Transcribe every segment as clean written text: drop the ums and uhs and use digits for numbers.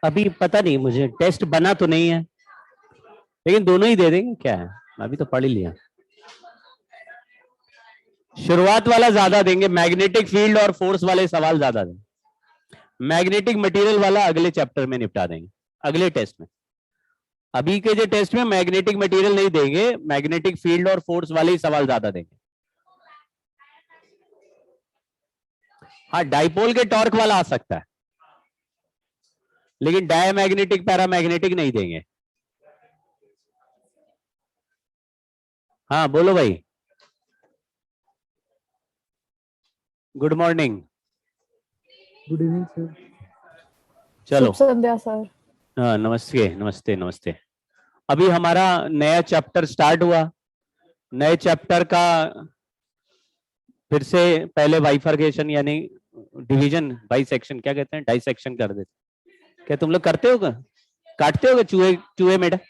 अभी पता नहीं मुझे, टेस्ट बना तो नहीं है, लेकिन दोनों ही दे देंगे, क्या है, अभी तो पढ़ ही लिया। शुरुआत वाला ज्यादा देंगे, मैग्नेटिक फील्ड और फोर्स वाले सवाल ज्यादा देंगे। मैग्नेटिक मटेरियल वाला अगले चैप्टर में निपटा देंगे, अगले टेस्ट में। अभी के जो टेस्ट में मैग्नेटिक मटेरियल नहीं देंगे, मैग्नेटिक फील्ड और फोर्स वाले ही सवाल ज्यादा देंगे। हाँ, डाइपोल के टॉर्क वाला आ सकता है, लेकिन डायमैग्नेटिक पैरामैग्नेटिक नहीं देंगे। हाँ बोलो भाई। Good morning. Good evening sir. चलो। शुभ संध्या सर। हाँ, नमस्ते नमस्ते नमस्ते। अभी हमारा नया चैप्टर स्टार्ट हुआ। नए चैप्टर का फिर से पहले बाइफर्केशन यानी डिवीजन, बाइसेक्शन क्या कहते हैं, डाइसेक्शन कर देते। क्या तुम लोग करते होगा, काटते होगे चूहे, चूहे मेढक?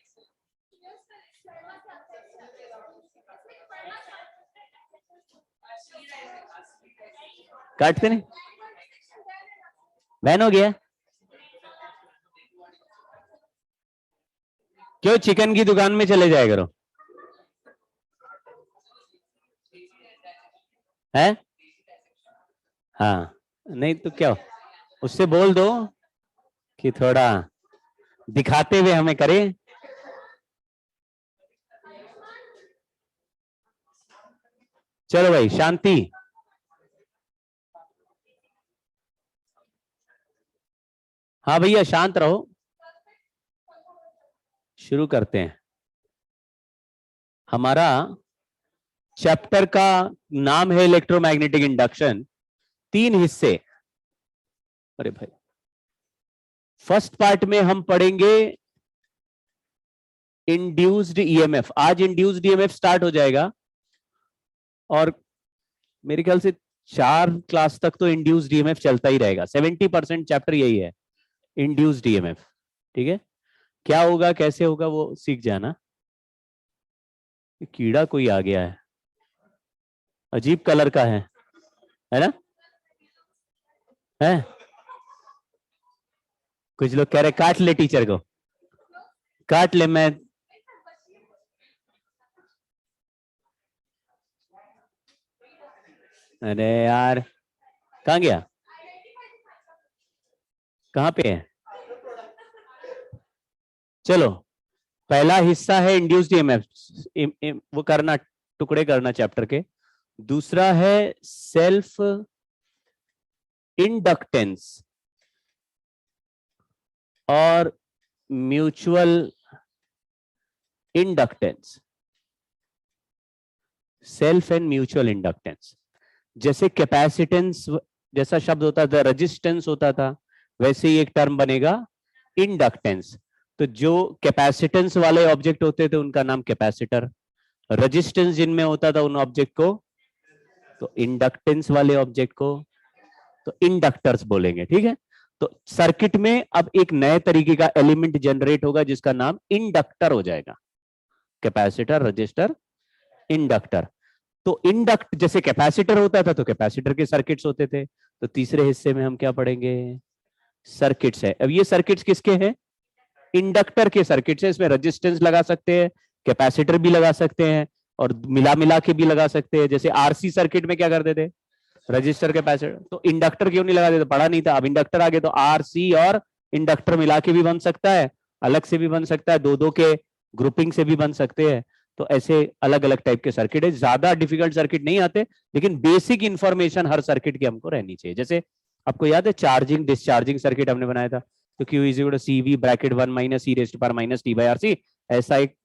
काटते नहीं? बैन हो गया क्यों? चिकन की दुकान में चले जाया करो। है? हाँ, नहीं तो क्या, उससे बोल दो कि थोड़ा दिखाते हुए हमें करे। चलो भाई, शांति। हाँ भैया, शांत रहो। शुरू करते हैं। हमारा चैप्टर का नाम है इलेक्ट्रोमैग्नेटिक इंडक्शन। 3 हिस्से। अरे भाई, फर्स्ट पार्ट में हम पढ़ेंगे इंड्यूस्ड ईएमएफ। आज इंड्यूस्ड ईएमएफ स्टार्ट हो जाएगा और मेरे ख्याल से 4 क्लास तक तो इंड्यूस्ड ईएमएफ चलता ही रहेगा। 70% चैप्टर यही है, इंड्यूस्ड ईएमएफ। ठीक है, क्या होगा कैसे होगा वो सीख जाना। कीड़ा कोई आ गया है, अजीब कलर का है ना? है? कुछ लोग कह रहे काट ले टीचर को, काट ले। मैं अरे यार, कहाँ गया, कहाँ पे है? चलो, पहला हिस्सा है इंड्यूस्ड ईएमएफ, वो करना, टुकड़े करना चैप्टर के। दूसरा है सेल्फ इंडक्टेंस और mutual inductance. Self and mutual inductance, जैसे कैपेसिटेंस जैसा शब्द होता था, रेजिस्टेंस होता था, वैसे ही एक टर्म बनेगा इंडक्टेंस। तो जो कैपेसिटेंस वाले ऑब्जेक्ट होते थे उनका नाम कैपेसिटर, रेजिस्टेंस जिनमें होता था उन ऑब्जेक्ट को, तो इंडक्टेंस वाले ऑब्जेक्ट को तो इंडक्टर्स बोलेंगे। ठीक है, तो सर्किट में अब एक नए तरीके का एलिमेंट जनरेट होगा जिसका नाम इंडक्टर हो जाएगा। Capacitor, register, inductor. तो इंडक्ट जैसे कैपेसिटर होता था तो कैपेसिटर के सर्किट्स होते थे। तो तीसरे हिस्से में हम क्या पढ़ेंगे, सर्किट्स है। अब ये सर्किट्स किसके हैं, इंडक्टर के सर्किट्स है। इसमें रेजिस्टेंस लगा सकते हैं, कैपेसिटर भी लगा सकते हैं और मिला मिला के भी लगा सकते हैं। जैसे आरसी सर्किट में क्या करते थे, रजिस्टर कैपेसिटर। तो इंडक्टर क्यों नहीं लगाते थे, पढ़ा नहीं था। अब इंडक्टर आ गए तो आरसी और इंडक्टर मिला के भी बन सकता है, अलग से भी बन सकता है, दो दो के ग्रुपिंग से भी बन सकते हैं। तो ऐसे अलग अलग टाइप के सर्किट है। ज्यादा डिफिकल्ट सर्किट नहीं आते, लेकिन बेसिक इंफॉर्मेशन हर सर्किट की हमको रहनी चाहिए। जैसे आपको याद है चार्जिंग डिस्चार्जिंग सर्किट हमने बनाया था, तो Q is equal to CV bracket 1 minus e raise to power minus t by RC. ऐसा एक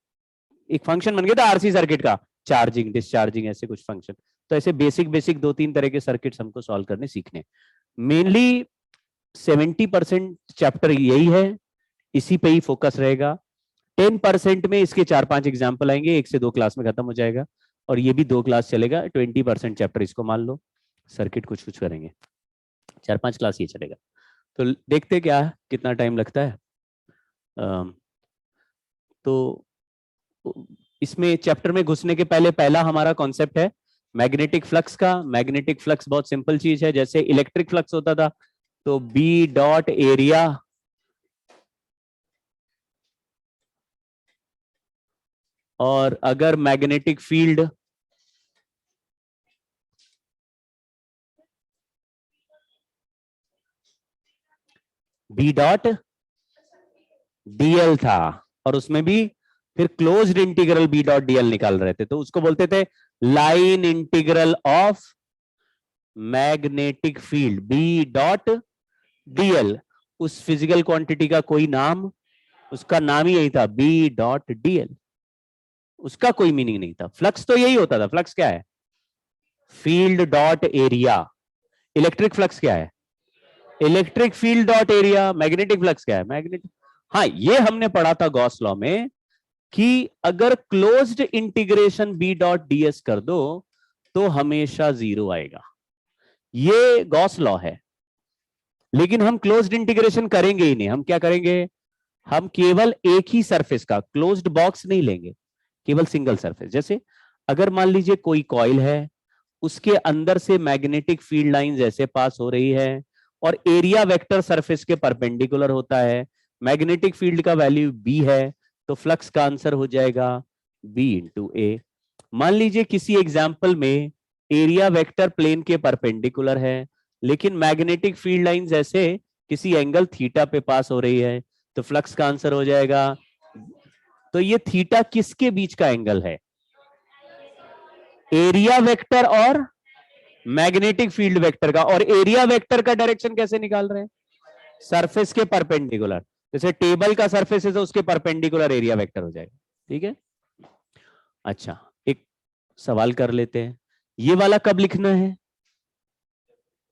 फंक्शन बन गया था आरसी सर्किट का, चार्जिंग डिस्चार्जिंग ऐसे कुछ फंक्शन। तो ऐसे बेसिक बेसिक 2-3 तरह के सर्किट्स हमको सॉल्व करने सीखने। मेनली 70% चैप्टर यही है, इसी पे ही फोकस रहेगा। 10% में इसके 4-5 एग्जाम्पल आएंगे, 1 से 2 क्लास में खत्म हो जाएगा और ये भी 2 क्लास चलेगा। 20% चैप्टर इसको मान लो, सर्किट कुछ कुछ करेंगे, 4-5 क्लास ये चलेगा। तो देखते क्या कितना टाइम लगता है। तो इसमें चैप्टर में घुसने के पहले पहला हमारा कॉन्सेप्ट है मैग्नेटिक फ्लक्स का। मैग्नेटिक फ्लक्स बहुत सिंपल चीज है, जैसे इलेक्ट्रिक फ्लक्स होता था तो B डॉट एरिया और अगर magnetic field B dot dl था और उसमें भी फिर closed integral B dot dl निकाल रहे थे, तो उसको बोलते थे line integral of magnetic field B dot dl. उस फिजिकल क्वांटिटी का कोई नाम, उसका नाम ही यही था, बी डॉट डीएल। उसका कोई मीनिंग नहीं था। फ्लक्स तो यही होता था। फ्लक्स क्या है? Field dot area. Electric flux क्या है? Electric field dot area. Magnetic flux क्या है? मैग्नेटिक। हाँ, ये हमने पढ़ा था गॉस लॉ में कि अगर closed integration B dot ds कर दो तो हमेशा जीरो आएगा। ये गॉस लॉ है। लेकिन हम क्लोज्ड इंटीग्रेशन करेंगे ही नहीं। हम क्या करेंगे? हम केवल एक ही सरफेस का, क्लोज्ड बॉक्स नहीं लेंगे, केवल सिंगल सरफेस। जैसे अगर मान लीजिए कोई कॉइल है, उसके अंदर से मैग्नेटिक फील्ड लाइंस ऐसे पास हो रही है और एरिया वेक्टर सरफेस के परपेंडिकुलर होता है, मैग्नेटिक फील्ड का वैल्यू बी है, तो फ्लक्स का आंसर हो जाएगा बी इंटू ए। मान लीजिए किसी एग्जाम्पल में एरिया वेक्टर प्लेन के परपेंडिकुलर है लेकिन मैग्नेटिक फील्ड लाइंस ऐसे किसी एंगल थीटा पे पास हो रही है, तो फ्लक्स का आंसर हो जाएगा। तो ये थीटा किसके बीच का एंगल है? एरिया वेक्टर और मैग्नेटिक फील्ड वेक्टर का। और एरिया वेक्टर का डायरेक्शन कैसे निकाल रहे हैं? सरफेस के परपेंडिकुलर। जैसे टेबल का सरफेस है तो उसके परपेंडिकुलर एरिया वेक्टर हो जाएगा। ठीक है। अच्छा, एक सवाल कर लेते हैं। ये वाला कब लिखना है?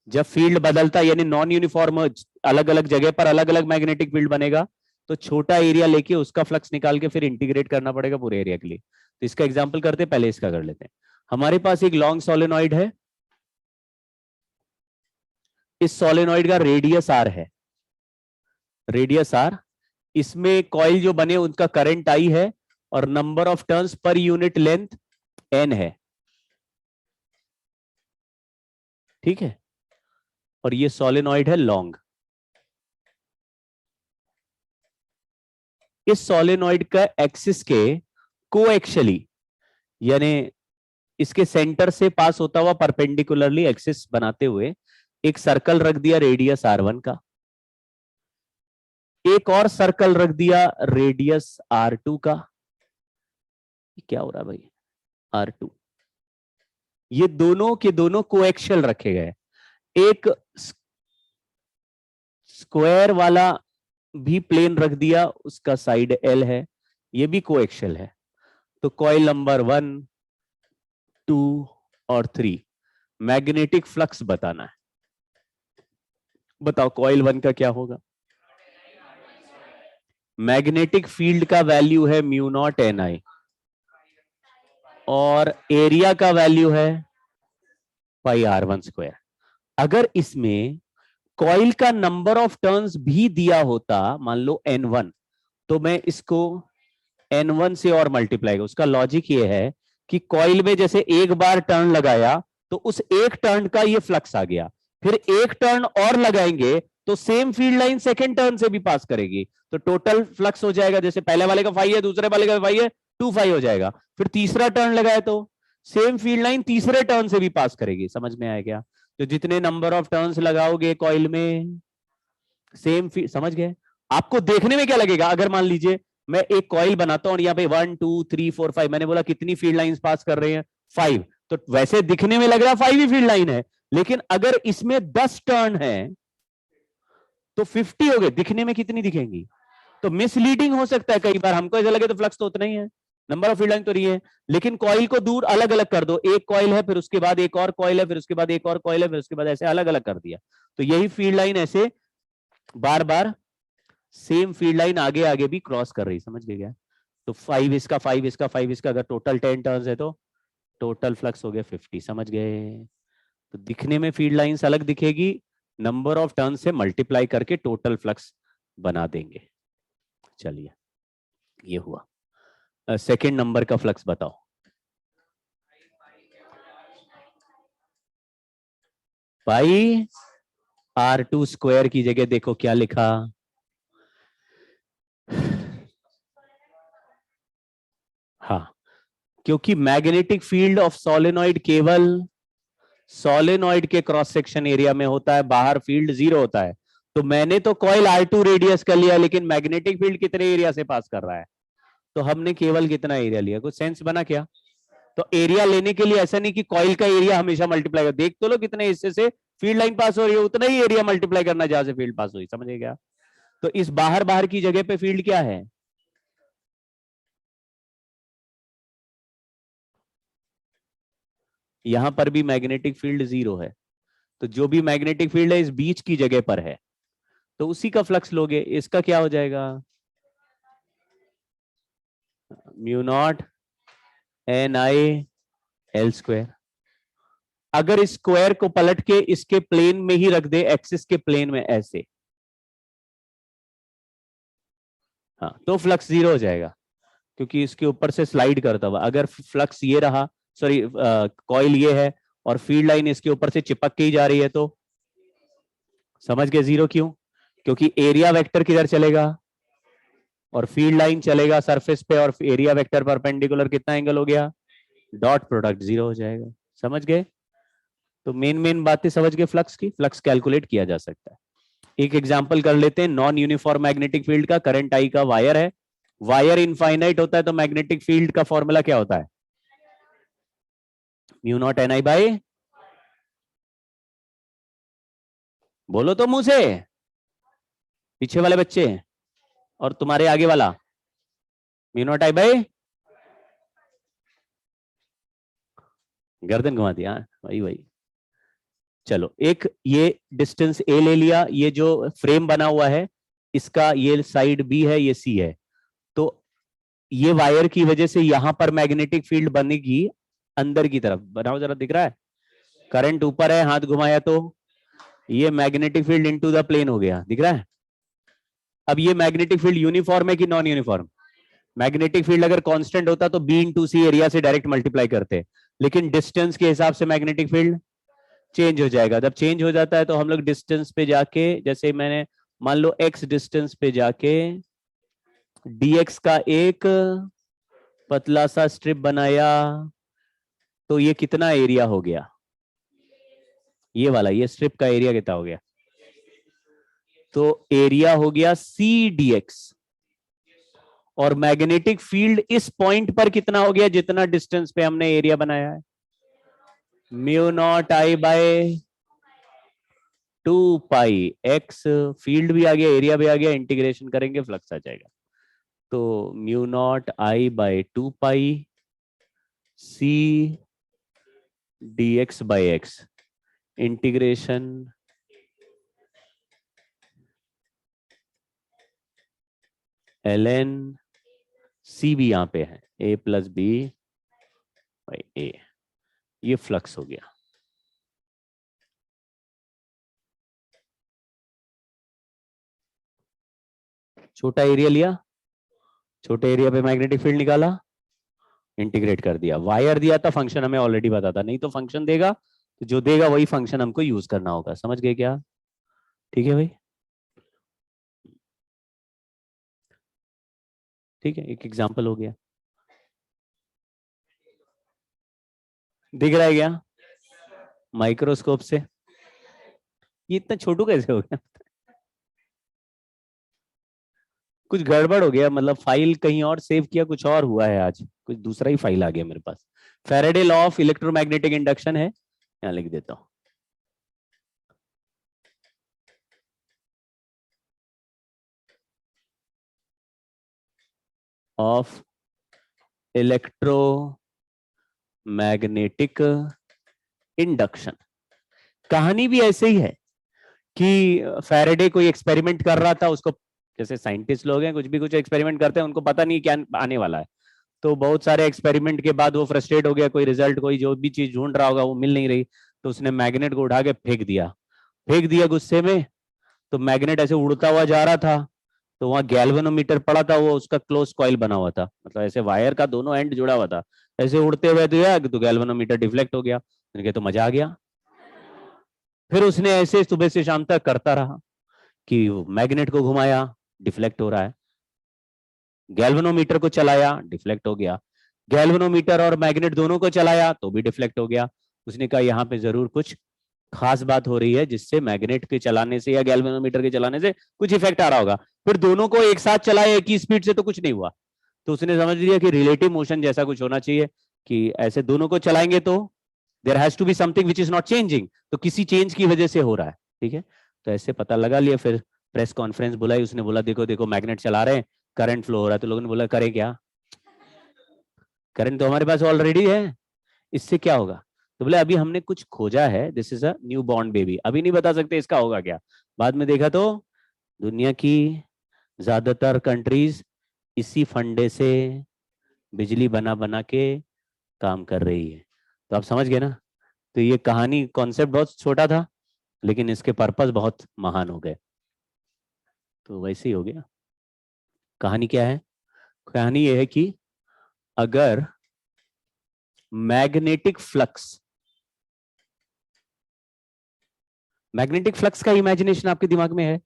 जब फील्ड बदलता, यानी नॉन यूनिफॉर्म, अलग अलग जगह पर अलग अलग मैग्नेटिक फील्ड बनेगा, तो छोटा एरिया लेके उसका फ्लक्स निकाल के फिर इंटीग्रेट करना पड़ेगा पूरे एरिया के लिए। तो इसका एग्जांपल करते हैं, पहले इसका कर लेते हैं। हमारे पास एक लॉन्ग सोलेनॉइड है। इस सोलेनॉइड का रेडियस आर है, रेडियस आर। इसमें कॉइल जो बने उनका करंट आई है और number of turns per unit length n है। ठीक है। और ये सोलेनॉइड है लॉन्ग। इस सोलेनॉइड का एक्सिस के कोएक्सियली, यानी इसके सेंटर से पास होता हुआ परपेंडिकुलरली एक्सिस बनाते हुए एक सर्कल रख दिया रेडियस R1 का, एक और सर्कल रख दिया रेडियस R2 का। क्या हो रहा है भाई? R2। ये दोनों के दोनों कोएक्सियल रखे गए। एक स्क्वायर वाला भी प्लेन रख दिया, उसका साइड L है, ये भी कोएक्सियल है। तो कॉइल नंबर 1, 2 और 3 मैग्नेटिक फ्लक्स बताना है। बताओ कॉइल 1 का क्या होगा? मैग्नेटिक फील्ड का वैल्यू है म्यू नॉट एन आई और एरिया का वैल्यू है पाई R1 स्क्वायर। अगर इसमें कॉइल का नंबर ऑफ टर्न्स भी दिया होता, मान लो N1, तो मैं इसको N1 से और मल्टीप्लाई। उसका लॉजिक ये है कि कॉइल में जैसे एक बार टर्न लगाया तो उस एक टर्न का ये फ्लक्स आ गया, फिर एक टर्न और लगाएंगे तो same field line second turn से भी पास करेगी, तो टोटल फ्लक्स हो जाएगा। जैसे पहले वाले का 5 है, दूसरे वाले का 5 है, 2 5 हो जाएगा। फिर तीसरा टर्न लगाया तो सेम फील्ड लाइन तीसरे टर्न से भी पास करेगी। समझ में आया क्या? तो जितने नंबर ऑफ टर्न्स लगाओगे कॉइल में सेम समझ गए? आपको देखने में क्या लगेगा? अगर मान लीजिए मैं एक कॉइल बनाता हूं और यहाँ पे 1 2 3 4 5, मैंने बोला कितनी फील्ड लाइंस पास कर रहे हैं? 5। तो वैसे दिखने में लग रहा है 5 ही फील्ड लाइन है, लेकिन अगर इसमें 10 टर्न है तो 50 हो गए। दिखने में कितनी दिखेंगी? तो मिसलीडिंग हो सकता है कई बार, हमको ऐसा लगे तो फ्लक्स तो उतना ही है, नंबर ऑफ फील्ड लाइन तो रही है। लेकिन कॉइल को दूर अलग अलग कर दो, एक कॉइल है फिर उसके बाद एक और कॉइल है फिर उसके बाद एक और कॉइल है फिर उसके बाद ऐसे अलग अलग कर दिया, तो यही फील्ड लाइन ऐसे बार बार सेम फील्ड लाइन आगे आगे भी क्रॉस कर रही। समझ गए क्या? तो 5 इसका 5 इसका 5 इसका, अगर टोटल 10 टर्न्स है तो टोटल फ्लक्स हो गया 50। समझ गए? तो दिखने में फील्ड लाइंस अलग दिखेगी, नंबर ऑफ टर्न से मल्टीप्लाई करके टोटल फ्लक्स बना देंगे। चलिए, ये हुआ। सेकंड नंबर का फ्लक्स बताओ। पाई R2 स्क्वायर की जगह देखो क्या लिखा, हाँ, क्योंकि मैग्नेटिक फील्ड ऑफ सोलेनॉइड केवल सोलेनॉइड के क्रॉस सेक्शन एरिया में होता है, बाहर फील्ड 0 होता है। तो मैंने तो कॉइल R2 रेडियस कर लिया, लेकिन मैग्नेटिक फील्ड कितने एरिया से पास कर रहा है, तो हमने केवल कितना एरिया लिया। कुछ सेंस बना क्या? तो एरिया लेने के लिए ऐसा नहीं कि कॉइल का एरिया हमेशा मल्टीप्लाई कर, देख तो लो कितने हिस्से से फील्ड लाइन पास हो रही है, उतना ही एरिया मल्टीप्लाई करना जहां से फील्ड पास हुई। समझे क्या? तो इस बाहर बाहर की जगह पे फील्ड क्या है? यहां पर भी मैग्नेटिक फील्ड 0 है, तो जो भी मैग्नेटिक फील्ड है इस बीच की जगह पर है, तो उसी का फ्लक्स लोगे। इसका क्या हो जाएगा? Mu naught NI L²। अगर इस स्क्वायर को पलट के इसके प्लेन में ही रख दे, एक्सिस के प्लेन में ऐसे, हाँ, तो फ्लक्स 0 हो जाएगा, क्योंकि इसके ऊपर से स्लाइड करता हुआ। अगर फ्लक्स ये रहा, सॉरी कॉइल ये है और फील्ड लाइन इसके ऊपर से चिपक के ही जा रही है, तो समझ गए 0 क्यों? क्योंकि एरिया वेक्टर किधर चलेगा, और फील्ड लाइन चलेगा सरफेस पे, और एरिया वेक्टर परपेंडिकुलर कितना एंगल हो गया, डॉट प्रोडक्ट 0 हो जाएगा। समझ गए? तो मेन मेन बातें समझ गए फ्लक्स की। फ्लक्स कैलकुलेट किया जा सकता है। एक एग्जांपल कर लेते हैं नॉन यूनिफॉर्म मैग्नेटिक फील्ड का। करंट आई का वायर है, वायर इनफाइनाइट होता है, तो मैग्नेटिक फील्ड का फॉर्मूला क्या होता है? म्यू नॉट NI बाई, बोलो तो मुंह से, पीछे वाले बच्चे और तुम्हारे आगे वाला, म्यू नॉट आई बाई, गर्दन घुमा दिया, वही वही। चलो, एक ये डिस्टेंस A ले लिया, ये जो फ्रेम बना हुआ है इसका ये साइड B है, ये C है। तो ये वायर की वजह से यहां पर मैग्नेटिक फील्ड बनेगी अंदर की तरफ। बनाओ जरा, दिख रहा है? करंट ऊपर है, हाथ घुमाया तो ये magnetic field into the plane हो गया, दिख रहा है? अब ये मैग्नेटिक फील्ड यूनिफॉर्म है कि नॉन यूनिफॉर्म? मैग्नेटिक फील्ड अगर कांस्टेंट होता तो B/C एरिया से डायरेक्ट मल्टीप्लाई करते, लेकिन डिस्टेंस के हिसाब से मैग्नेटिक फील्ड चेंज हो जाएगा। जब चेंज हो जाता है तो हम लोग डिस्टेंस पे जाके, जैसे मैंने मान लो x डिस्टेंस पे जाके dx का एक पतला सा स्ट्रिप बनाया, तो ये कितना एरिया हो गया? ये वाला, ये स्ट्रिप का एरिया कितना हो गया? तो एरिया हो गया CdX। और मैग्नेटिक फील्ड इस पॉइंट पर कितना हो गया, जितना डिस्टेंस पे हमने एरिया बनाया है? Mu not I by 2πx। Field भी आ गया, एरिया भी आ गया, इंटीग्रेशन करेंगे फ्लक्स आ जाएगा। तो mu not I by 2π C dx by x, integration ln C भी यहां पे है, A plus B by A। ये फ्लक्स हो गया। छोटा एरिया लिया, छोटे एरिया पे मैग्नेटिक फील्ड निकाला, इंटीग्रेट कर दिया। वायर दिया था, फंक्शन हमें ऑलरेडी पता था, नहीं तो फंक्शन देगा तो जो देगा वही फंक्शन हमको यूज करना होगा। समझ गए क्या? ठीक है भाई, ठीक है। एक एग्जांपल हो गया, दिख रहा है क्या माइक्रोस्कोप से? ये इतना छोटू कैसे हो गया? कुछ गड़बड़ हो गया, मतलब फाइल कहीं और सेव किया, कुछ और हुआ है आज, कुछ दूसरा ही फाइल आ गया मेरे पास। Faraday law of electromagnetic induction है, यहां लिख देता हूं। Of electromagnetic induction. कहानी भी ऐसे ही है कि फैराडे कोई एक्सपेरिमेंट कर रहा था, उसको, जैसे साइंटिस्ट लोग हैं कुछ भी कुछ एक्सपेरिमेंट करते हैं, उनको पता नहीं क्या आने वाला है। तो बहुत सारे एक्सपेरिमेंट के बाद वो फ्रस्ट्रेट हो गया, कोई रिजल्ट, कोई जो भी चीज ढूंढ रहा होगा वो मिल नहीं रही, तो उसने मैग्नेट को उठा के फेंक दिया। फेंक दिया गुस्से में, तो मैग्नेट ऐसे उड़ता हुआ जा रहा था, तो वहां गैल्वेनोमीटर पड़ा था, वो उसका क्लोज कॉइल बना हुआ था, मतलब ऐसे वायर का दोनों एंड जुड़ा हुआ था। ऐसे उड़ते हुए तो गैल्वेनोमीटर डिफ्लेक्ट हो गया। तो मजा आ गया। फिर उसने ऐसे सुबह से शाम तक करता रहा कि मैग्नेट को घुमाया, डिफ्लेक्ट हो रहा है, गैल्वेनोमीटर को चलाया, डिफ्लेक्ट हो गया। गैल्वेनोमीटर और मैग्नेट दोनों को चलाया तो भी डिफ्लेक्ट हो गया। उसने कहा यहाँ पे जरूर कुछ खास बात हो रही है जिससे मैग्नेट के चलाने से या गैल्वेनोमीटर के चलाने से कुछ इफेक्ट आ रहा होगा। फिर दोनों को एक साथ चलाया एक ही स्पीड से तो कुछ नहीं हुआ, तो उसने समझ लिया कि रिलेटिव मोशन जैसा कुछ होना चाहिए, कि ऐसे दोनों को चलाएंगे तो there has to be something which is not changing, तो किसी चेंज की वजह से हो रहा है। ठीक है, तो ऐसे पता लगा लिया। फिर प्रेस कॉन्फ्रेंस बुलाई, उसने बोला देखो देखो मैग्नेट चला रहे हैं, करंट फ्लो हो रहा है। तो लोगों ने बोला करें क्या, करंट तो हमारे पास ऑलरेडी है, इससे क्या होगा। तो बोले अभी हमने कुछ खोजा है, this is a new born baby, अभी नहीं बता सकते इसका होगा क्या। बाद में देखा तो दुनिया की ज्यादातर कंट्रीज इसी फंडे से बिजली बना बना के काम कर रही है। तो आप समझ गए ना, तो ये कहानी कॉन्सेप्ट बहुत छोटा था लेकिन इसके पर्पस बहुत महान हो गए। तो वैसे ही हो गया। कहानी क्या है, कहानी ये है कि अगर मैग्नेटिक फ्लक्स का इमेजिनेशन आपके दिमाग में है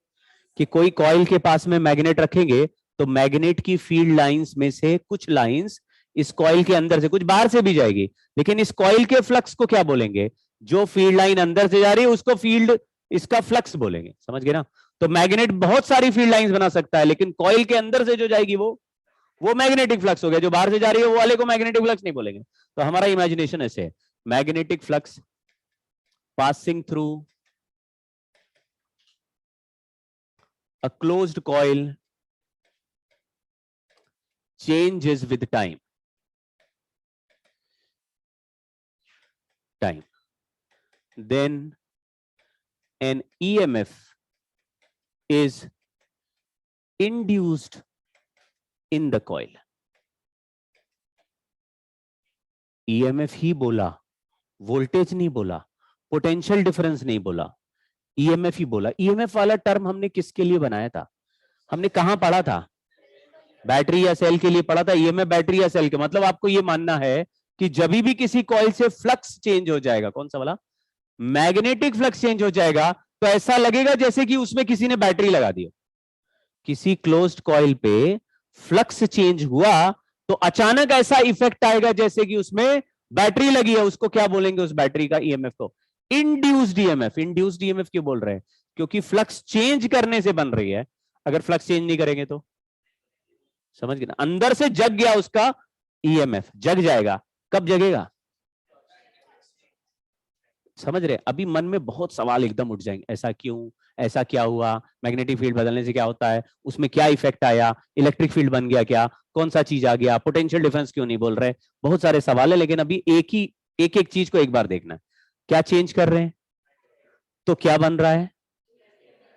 कि कोई कॉइल के पास में मैग्नेट रखेंगे तो मैग्नेट की फील्ड लाइंस में से कुछ लाइंस इस कॉइल के अंदर से, कुछ बाहर से भी जाएगी, लेकिन इस कॉइल के फ्लक्स को क्या बोलेंगे, जो फील्ड लाइन अंदर से जा रही है उसको फील्ड, इसका फ्लक्स बोलेंगे। समझ गए ना। तो मैग्नेट बहुत सारी फील्ड लाइंस बना सकता है लेकिन कॉइल के अंदर से जो जाएगी वो मैग्नेटिक फ्लक्स हो गया, जो बाहर से जा रही है वो वाले को मैग्नेटिक फ्लक्स नहीं बोलेंगे। तो हमारा इमेजिनेशन ऐसे है, magnetic flux passing through a closed coil changes with time. Then an EMF is induced in the coil. EMF ही बोला, वोल्टेज नहीं बोला, पोटेंशियल डिफरेंस नहीं बोला, ईएमएफ ही बोला। ईएमएफ वाला टर्म हमने किसके लिए बनाया था, हमने कहां पढ़ा था, बैटरी या सेल के लिए पढ़ा था। ईएमएफ बैटरी या सेल के, मतलब आपको ये मानना है कि जब भी किसी कॉइल से फ्लक्स चेंज हो जाएगा, कौन सा वाला, मैग्नेटिक फ्लक्स चेंज हो जाएगा, तो ऐसा लगेगा जैसे कि उसमें किसी ने बैटरी लगा दी। किसी क्लोज्ड कॉइल पे फ्लक्स चेंज हुआ तो अचानक ऐसा इफेक्ट आएगा जैसे कि उसमें बैटरी लगी है। उसको क्या बोलेंगे, उस बैटरी का ईएमएफ को इंड्यूस्ड ईएमएफ। इंड्यूस्ड ईएमएफ क्यों बोल रहे हैं, क्योंकि फ्लक्स चेंज करने से बन रही है। अगर फ्लक्स चेंज नहीं करेंगे तो, समझ गए ना, अंदर से जग गया उसका ईएमएफ, जग जाएगा। कब जगेगा, समझ रहे। अभी मन में बहुत सवाल एकदम उठ जाएंगे, ऐसा क्यों, ऐसा क्या हुआ, मैग्नेटिक फील्ड बदलने से क्या होता है, उसमें क्या इफेक्ट आया, इलेक्ट्रिक फील्ड बन गया क्या, कौन सा चीज आ गया, पोटेंशियल डिफरेंस क्यों नहीं बोल रहे, बहुत सारे सवाल है। लेकिन अभी एक एक चीज को एक बार देखना है, क्या चेंज कर रहे हैं तो क्या बन रहा है,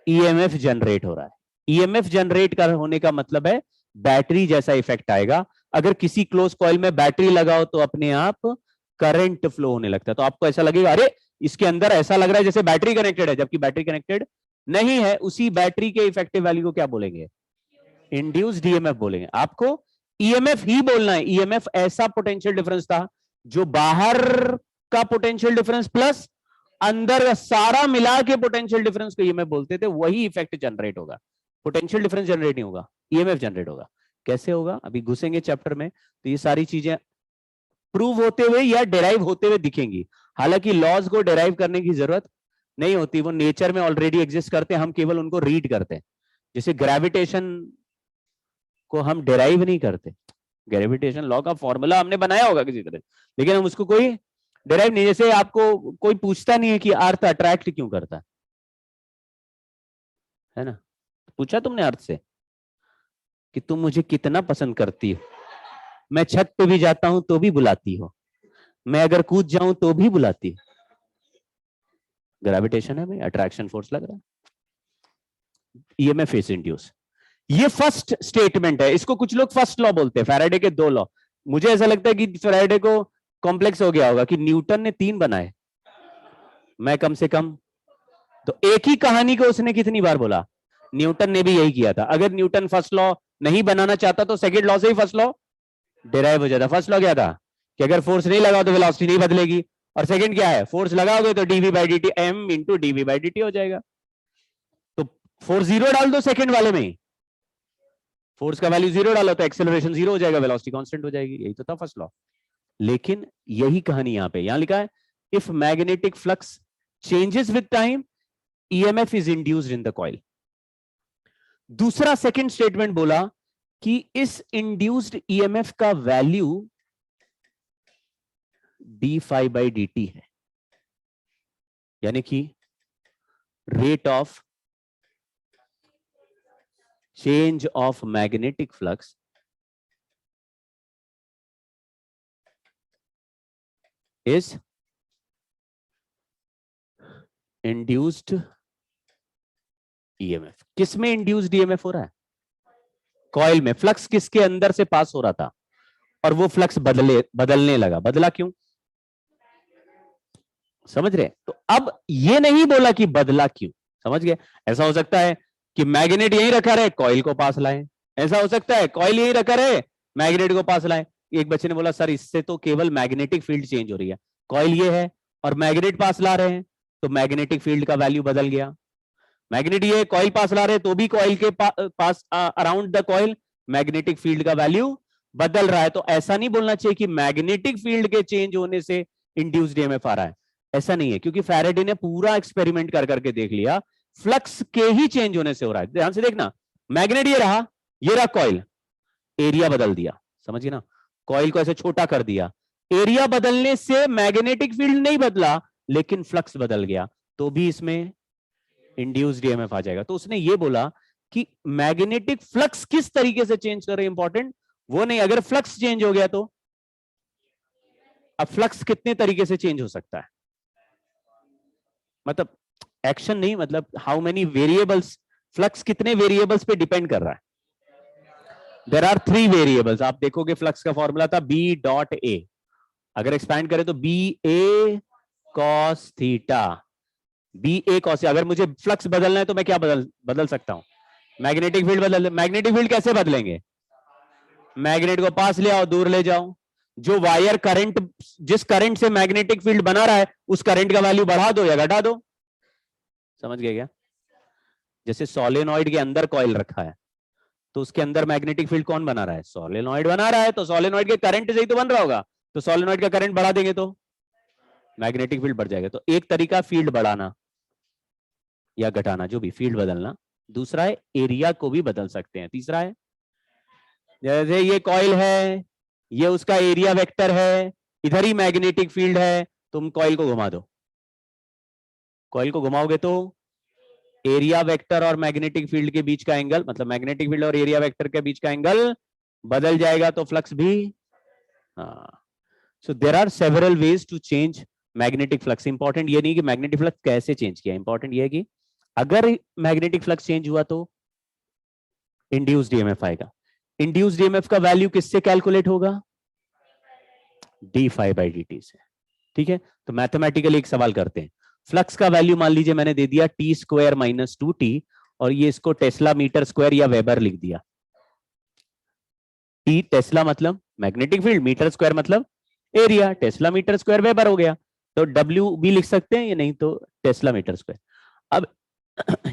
ईएमएफ जनरेट हो रहा है। ईएमएफ जनरेट कर होने का मतलब है बैटरी जैसा इफेक्ट आएगा। अगर किसी क्लोज कॉइल में बैटरी लगाओ तो अपने आप करंट फ्लो होने लगता है। तो आपको ऐसा लगेगा अरे इसके अंदर ऐसा लग रहा है जैसे बैटरी कनेक्टेड है, जबकि बैटरी कनेक्टेड नहीं है। उसी बैटरी के इफेक्टिव वैल्यू को क्या बोलेंगे, इंड्यूस्ड ईएमएफ बोलेंगे। आपको ईएमएफ ही बोलना है। ईएमएफ ऐसा पोटेंशियल डिफरेंस था जो बाहर का पोटेंशियल डिफरेंस प्लस अंदर सारा मिला के पोटेंशियल डिफरेंस को ईएमएफ बोलते थे। वही इफेक्ट जनरेट होगा, पोटेंशियल डिफरेंस जनरेट नहीं होगा, ईएमएफ जनरेट होगा। कैसे होगा, अभी घुसेंगे चैप्टर में तो ये सारी चीजें प्रूव होते हुए या डेराइव होते हुए दिखेंगी। हालांकि लॉज को डेराइव करने की जरूरत नहीं होती, वो नेचर में ऑलरेडी एग्जिस्ट करते हैं, हम केवल उनको रीड करते हैं। जैसे ग्रेविटेशन को हम डेराइव नहीं करते, ग्रेविटेशन लॉ का फॉर्मूला हमने बनाया होगा किसी तरह, लेकिन हम उसको कोई डेराइव नहीं। जैसे आपको कोई पूछता नहीं है कि अर्थ अट्रैक्ट क्यों करता है ना, पूछा तुमने अर्थ से कि तुम मुझे कितना पसंद करती हो, मैं छत पे भी जाता हूं तो भी बुलाती हो, मैं अगर कूद जाऊं तो भी बुलाती हो। ग्रेविटेशन है भाई, अट्रैक्शन फोर्स लग रहा है। ईएमएफ इज इंड्यूस, ये फर्स्ट स्टेटमेंट है। इसको कुछ लोग फर्स्ट लॉ बोलते हैं, फैराडे के 2 लॉ। मुझे ऐसा लगता है कि फैराडे को कॉम्प्लेक्स हो गया होगा कि न्यूटन ने 3 बनाए, मैं कम से कम। तो एक ही कहानी को उसने कितनी बार बोला, न्यूटन ने भी यही किया था। अगर न्यूटन फर्स्ट लॉ नहीं बनाना चाहता तो सेकंड लॉ से ही फर्स्ट लॉ डिराइव हो जाता। फर्स्ट लॉ क्या था कि अगर फोर्स नहीं लगाओ तो वेलोसिटी नहीं बदलेगी, और सेकंड क्या है, फोर्स लगाओगे तो dv by D t m into dv by D t हो जाएगा। तो फोर्स 0 डाल दो सेकंड वाले में, फोर्स का वैल्यू जीरो डालो तो एक्सेलरेशन जीरो हो जाएगा, वेलोसिटी कांस्टेंट हो जाएगी, यही तो था फर्स्ट लॉ। लेकिन यही कहानी यहां पे, यहां लिखा है if magnetic flux changes with time EMF is induced in the coil. दूसरा सेकंड स्टेटमेंट बोला कि इस इंड्यूस्ड ईएमएफ का value d phi by D t है, यानी कि rate of change of magnetic flux is induced EMF. किसमें induced EMF हो रहा है? कॉइल में। फ्लक्स किसके अंदर से पास हो रहा था और वो फ्लक्स बदलने लगा। बदला क्यों? समझ रहे? तो अब ये नहीं बोला कि बदला क्यों, समझ गए? ऐसा हो सकता है कि मैग्नेट यहीं रखा रहे, कॉइल को पास लाए। ऐसा हो सकता है कॉइल यहीं रखा रहे, मैग्नेट को पास लाए। एक बच्चे ने बोला सर इससे तो केवल मैग्नेटिक फील्ड चेंज हो रही है, कॉइल ये है और मैग्नेट पास ला रहे हैं तो मैग्नेटिक फील्ड का वैल्यू बदल गया। मैग्नेट ये कॉइल पास ला रहे हैं तो भी कॉइल के पास around the coil magnetic field का वैल्यू बदल रहा है। तो ऐसा नहीं बोलना चाहिए कि मैग्नेटिक फील्ड के चेंज होने से इंड्यूस्ड ईएमएफ आ रहा है, ऐसा नहीं है, क्योंकि फैराडे ने पूरा एक्सपेरिमेंट कर करके देख लिया फ्लक्स के ही चेंज होने से हो रहा है। ध्यान से देखना, मैग्नेट ये रहा कॉइल, एरिया बदल दिया, समझिए ना, कॉइल को ऐसे छोटा कर दिया, एरिया बदलने से मैग्नेटिक फील्ड नहीं बदला लेकिन फ्लक्स बदल गया, तो भी इसमें इंड्यूस्ड ईएमएफ आ जाएगा। तो उसने ये बोला कि मैग्नेटिक फ्लक्स किस तरीके से चेंज कर रहे हैं इंपॉर्टेंट वो नहीं, अगर फ्लक्स चेंज हो गया तो अब फ्लक्स कितने तरीके से चेंज हो सकता है, मतलब एक्शन नहीं, मतलब हाउ मेनी वेरिएबल्स, फ्लक्स कितने वेरिएबल्स पे डिपेंड कर रहा है। There are 3 variables. आप देखोगे फ्लक्स का फॉर्मूला था बी डॉट ए, अगर एक्सपैंड करें तो बी ए कॉस थीटा, बी ए कॉस। अगर मुझे फ्लक्स बदलना है तो मैं क्या बदल सकता हूं? मैग्नेटिक फील्ड बदल। मैग्नेटिक फील्ड कैसे बदलेंगे? मैग्नेट को पास ले आओ, दूर ले जाओ, जो वायर करंट, जिस करंट से मैग्नेटिक फील्ड बना रहा है उस करंट का वैल्यू बढ़ा दो या घटा दो। समझ गए क्या? जैसे सोलेनॉइड के अंदर कॉइल रखा है तो उसके अंदर मैग्नेटिक फील्ड कौन बना रहा है? सोलेनॉइड बना रहा है, तो सोलेनॉइड के करंट से ही तो बन रहा होगा, तो सोलेनॉइड का करंट बढ़ा देंगे तो मैग्नेटिक फील्ड बढ़ जाएगा। तो एक तरीका फील्ड बढ़ाना या घटाना, जो भी फील्ड बदलना। दूसरा है एरिया को भी बदल सकते हैं। तीसरा है जैसे ये कॉइल है, ये उसका एरिया वेक्टर है, इधर ही मैग्नेटिक फील्ड है, तुम कॉइल को घुमा दो, कॉइल को घुमाओगे तो एरिया वेक्टर और मैग्नेटिक फील्ड के बीच का एंगल, मतलब मैग्नेटिक फील्ड और एरिया वेक्टर के बीच का एंगल बदल जाएगा, तो फ्लक्स भी। हाँ, so there are several ways to change magnetic flux. Important ये नहीं कि मैग्नेटिक फ्लक्स कैसे चेंज किया, इंपॉर्टेंट ये है कि अगर मैग्नेटिक फ्लक्स चेंज हुआ तो इंड्यूस्ड ईएमएफ आएगा। इंड्यूस्ड ईएमएफ का वैल्यू किससे कैलकुलेट होगा? D phi by D t से। ठीक है, तो मैथमेटिकली एक सवाल करते हैं। फ्लक्स का वैल्यू मान लीजिए मैंने दे दिया टी स्क्वायर माइनस 2t और ये इसको टेस्ला मीटर स्क्वायर या वेबर लिख दिया। टी टेस्ला मतलब मैग्नेटिक फील्ड, मीटर स्क्वायर मतलब area, tesla metre square weber हो गया, तो डब्ल्यू भी लिख सकते हैं, या नहीं तो टेस्ला मीटर स्क्वायर। अब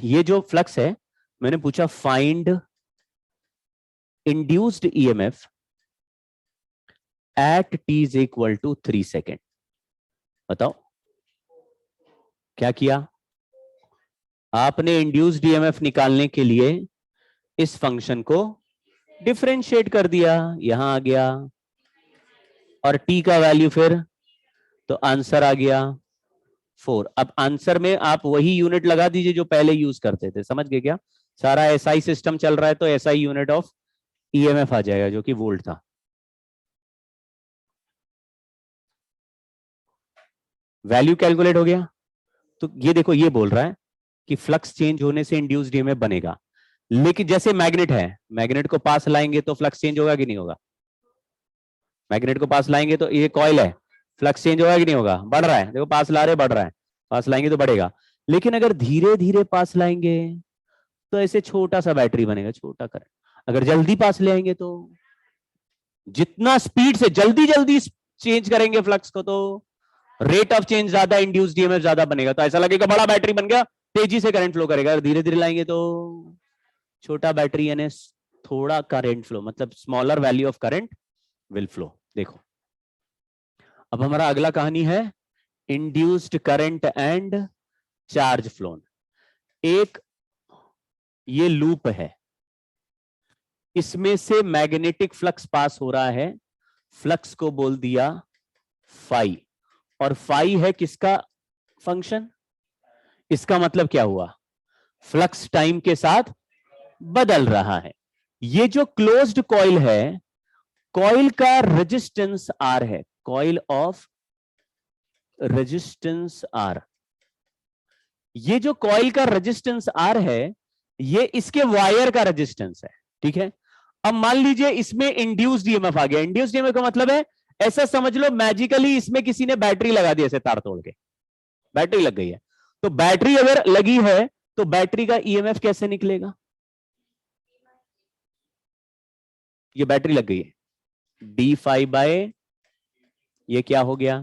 ये जो फ्लक्स है, मैंने पूछा find induced EMF at t is equal to 3 second. बताओ क्या किया आपने? इंड्यूस्ड ईएमएफ निकालने के लिए इस फंक्शन को डिफरेंशिएट कर दिया, यहां आ गया, और t का वैल्यू फिर, तो आंसर आ गया 4। अब आंसर में आप वही यूनिट लगा दीजिए जो पहले यूज करते थे। समझ गए क्या? सारा एसआई सिस्टम चल रहा है तो एसआई यूनिट ऑफ ईएमएफ आ जाएगा जो कि वोल्ट था। वैल्यू कैलकुलेट हो गया। तो ये देखो, ये बोल रहा है कि फ्लक्स चेंज होने से इंड्यूस्ड ईएमएफ बनेगा, लेकिन जैसे मैग्नेट है, मैग्नेट को पास लाएंगे तो फ्लक्स चेंज होगा कि नहीं होगा? मैग्नेट को पास लाएंगे तो, ये कॉइल है, फ्लक्स चेंज होगा कि नहीं होगा? बढ़ रहा है, देखो पास ला रहे बढ़ रहा है, पास लाएंगे तो बढ़ेगा। लेकिन अगर धीरे धीरे पास लाएंगे तो ऐसे छोटा सा बैटरी बनेगा, छोटा करंट। अगर जल्दी पास ले आएंगे तो, जितना स्पीड से जल्दी जल्दी चेंज करेंगे फ्लक्स को तो रेट ऑफ चेंज ज्यादा, इंड्यूस्ड ईएमएफ ज्यादा बनेगा। तो ऐसा लगेगा बड़ा बैटरी बन गया, तेजी से करंट फ्लो करेगा। अगर धीरे धीरे लाएंगे तो छोटा बैटरी यानी थोड़ा करंट फ्लो, मतलब smaller value of current will flow. देखो अब हमारा अगला कहानी है induced current and charge phloem. एक ये लूप है, इसमें से मैग्नेटिक फ्लक्स पास हो रहा है, फ्लक्स को बोल दिया फाई, और फाई है किसका फंक्शन? इसका मतलब क्या हुआ? फ्लक्स टाइम के साथ बदल रहा है। ये जो क्लोज्ड कॉइल है, कॉइल का रेजिस्टेंस आर है, कॉइल ऑफ रेजिस्टेंस आर। ये जो कॉइल का रेजिस्टेंस आर है, ये इसके वायर का रेजिस्टेंस है, ठीक है। अब मान लीजिए इसमें इंड्यूस्ड ईएमएफ आ गया। इंड्यूस्ड ईएमएफ का मतलब है, ऐसा समझ लो मैजिकली इसमें किसी ने बैटरी लगा दी, ऐसे तार तोड़ के बैटरी लग गई है। तो बैटरी अगर लगी है तो बैटरी का ईएमएफ कैसे निकलेगा? ये बैटरी लग गई है, डी फाई बाय, ये क्या हो गया?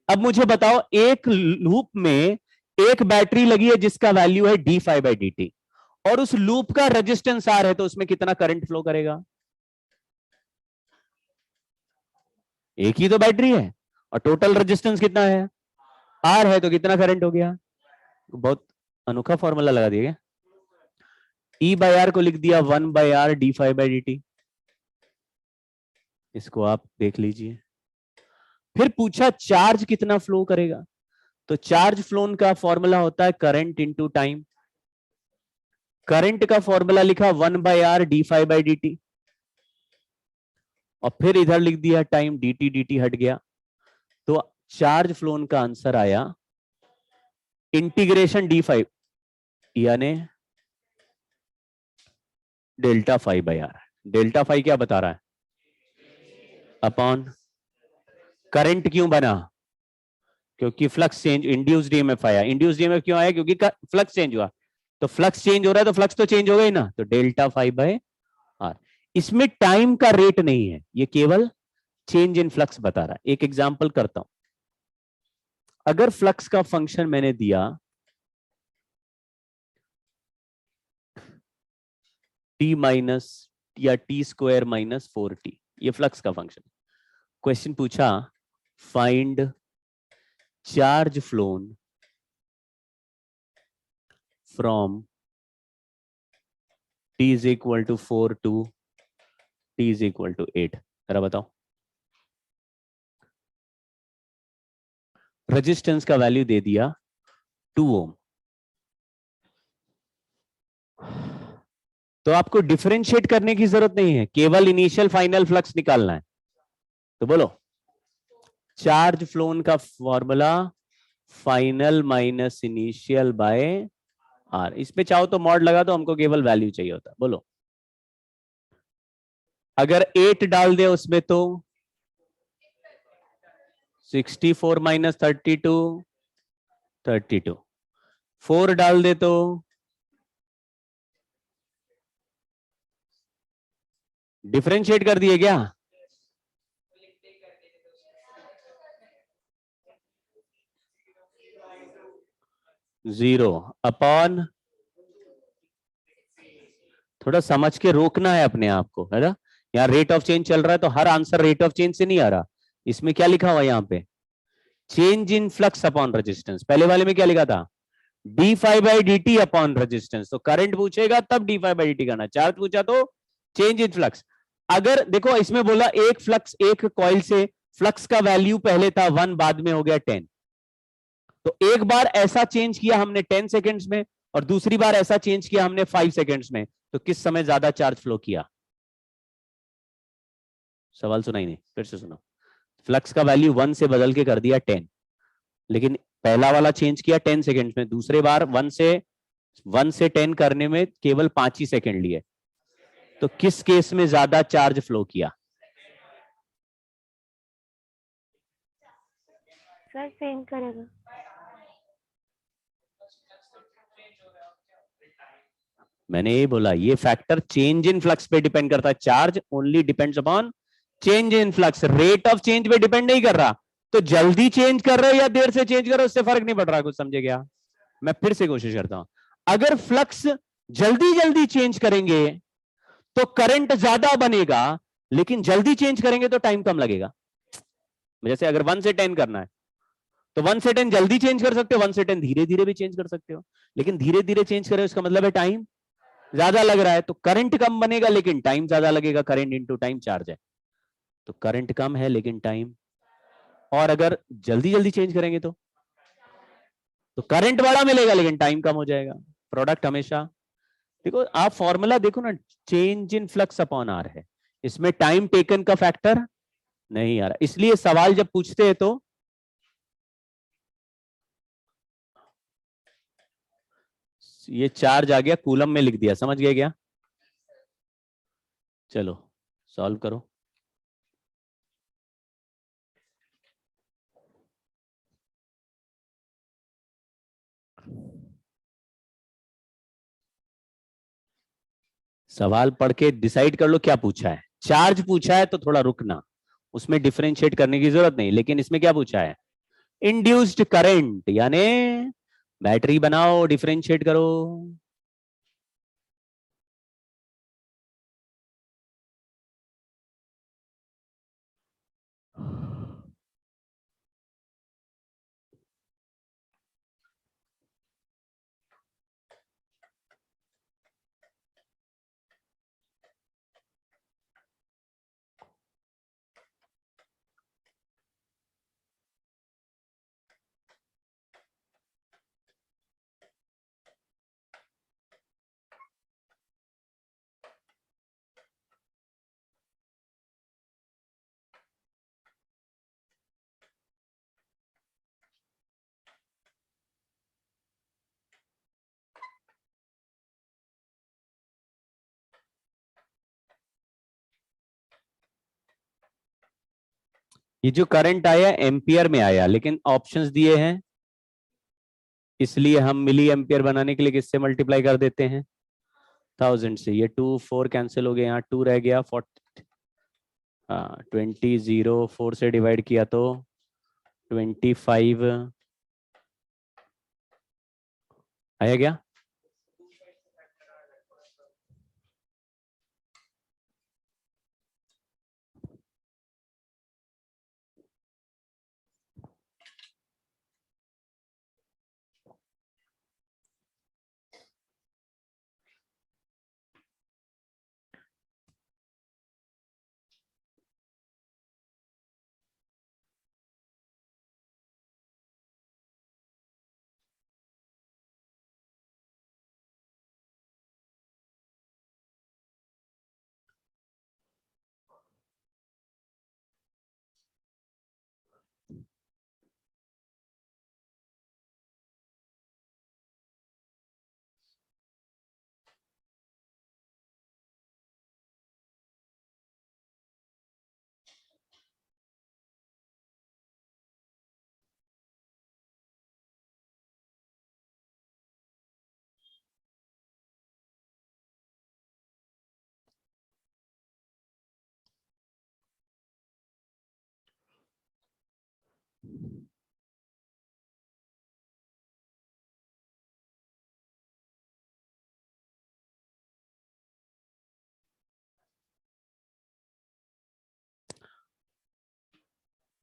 अब मुझे बताओ, एक लूप में एक बैटरी लगी है जिसका वैल्यू है D phi by D T, और उस लूप का रेजिस्टेंस आर है, तो उसमें कितना करंट फ्लो करेगा? एक ही तो बैटरी है और टोटल रेजिस्टेंस कितना है? आर है, तो कितना करंट हो गया? बहुत अनोखा फॉर्मूला लगा दिया। ई बाई आर को लिख दिया 1 by R D phi by D T. इसको आप देख लीजिए। फिर पूछा चार्ज कितना फ्लो करेगा, तो चार्ज फ्लोन का फॉर्मूला होता है करंट इंटू टाइम। करंट का फॉर्मूला लिखा 1 by R D phi by D T, और फिर इधर लिख दिया टाइम, डी टी हट गया, तो चार्ज फ्लोन का आंसर आया इंटीग्रेशन डी फाइव यानी delta phi by R. Delta phi क्या बता रहा है? अपॉन करंट क्यों बना? क्योंकि फ्लक्स चेंज, इंड्यूस्ड ईएमएफ आया। इंड्यूस्ड ईएमएफ क्यों आया? क्योंकि फ्लक्स चेंज हुआ। तो फ्लक्स चेंज हो रहा है तो फ्लक्स तो चेंज हो गई ना, तो डेल्टा फाइव बाई आर। इसमें टाइम का रेट नहीं है, ये केवल चेंज इन फ्लक्स बता रहा है। एक एग्जांपल करता हूं। अगर फ्लक्स का फंक्शन मैंने दिया टी माइनस या टी स्क्वायर माइनस 4t, ये फ्लक्स का फंक्शन। क्वेश्चन पूछा find charge flown from t is equal to 4 to t is equal to 8। जरा बताओ, रेजिस्टेंस का वैल्यू दे दिया 2 ओम। तो आपको डिफरेंशिएट करने की जरूरत नहीं है, केवल इनिशियल फाइनल फ्लक्स निकालना है। तो बोलो, चार्ज फ्लोन का formula final minus initial by R. इसमें चाहो तो मॉड लगा दो, हमको केवल वैल्यू चाहिए होता। बोलो, अगर 8 डाल दे उसमें तो 64 माइनस 32 32, 4 डाल दे तो डिफरेंशिएट कर दिए क्या? जीरो अपॉन, थोड़ा समझ के रोकना है अपने आप को, है ना। यहाँ रेट ऑफ चेंज चल रहा है तो हर आंसर रेट ऑफ चेंज से नहीं आ रहा। इसमें क्या लिखा हुआ यहाँ पे? Change in flux upon resistance. पहले वाले में क्या लिखा था? D five by D T upon resistance. तो करंट पूछेगा तब D five by D T करना, चार्ज पूछा तो चेंज इन फ्लक्स। अगर देखो इसमें बोला एक फ्लक्स, एक कॉइल से फ्लक्स का वैल्यू पहले था 1, बाद में हो गया 10। तो एक बार ऐसा चेंज किया हमने 10 सेकेंड्स में, और दूसरी बार ऐसा चेंज किया हमने 5 सेकेंड्स में, तो किस समय ज्यादा चार्ज फ्लो किया? सवाल सुना ही नहीं, फिर से सुनो। फ्लक्स का वैल्यू 1 से बदल के कर दिया 10, लेकिन पहला वाला चेंज किया 10 सेकेंड्स में, दूसरे बार 1 से 10 करने में केवल 5 ही सेकेंड लिए। तो किस केस में ज्यादा चार्ज फ्लो किया? सर सेम करेगा। मैंने ये बोला, ये फैक्टर चेंज इन फ्लक्स पे डिपेंड करता है। Charge only depends upon change in flux, rate of change पे डिपेंड नहीं कर रहा। तो जल्दी चेंज कर रहे हो या देर से चेंज कर रहे हो, उससे फर्क नहीं पड़ रहा। कुछ समझे क्या? मैं फिर से कोशिश करता हूं। अगर फ्लक्स जल्दी जल्दी चेंज करेंगे तो करंट ज्यादा बनेगा, लेकिन जल्दी चेंज करेंगे तो टाइम कम लगेगा। जैसे अगर 1 से 10 करना है तो 1 से 10 जल्दी चेंज कर सकते हो, 1 से 10 धीरे धीरे भी चेंज कर सकते हो, लेकिन धीरे धीरे चेंज करें उसका मतलब है टाइम ज्यादा लग रहा है, तो करंट कम बनेगा लेकिन टाइम ज्यादा लगेगा। करंट इंटू टाइम चार्ज है, तो करंट कम है लेकिन टाइम। और अगर जल्दी जल्दी चेंज करेंगे तो करंट बड़ा मिलेगा लेकिन टाइम कम हो जाएगा। प्रोडक्ट हमेशा देखो, आप फॉर्मूला देखो ना, change in flux upon R है, इसमें टाइम टेकन का फैक्टर नहीं आ रहा, इसलिए सवाल जब पूछते हैं तो ये चार्ज आ गया कूलम में लिख दिया, समझ गए क्या? चलो सॉल्व करो। सवाल पढ़ के डिसाइड कर लो क्या पूछा है। चार्ज पूछा है तो थोड़ा रुकना, उसमें डिफरेंशिएट करने की जरूरत नहीं, लेकिन इसमें क्या पूछा है? इंड्यूस्ड करंट, यानी बैटरी बनाओ, डिफरेंशिएट करो। ये जो करंट आया एम्पियर में आया, लेकिन ऑप्शंस दिए हैं, इसलिए हम मिली एम्पियर बनाने के लिए किससे मल्टीप्लाई कर देते हैं? 1000 से। ये 2 4 कैंसिल हो गए, यहाँ 2 रह गया, 40, हाँ 20, 0 4 से डिवाइड किया तो 25 आया क्या?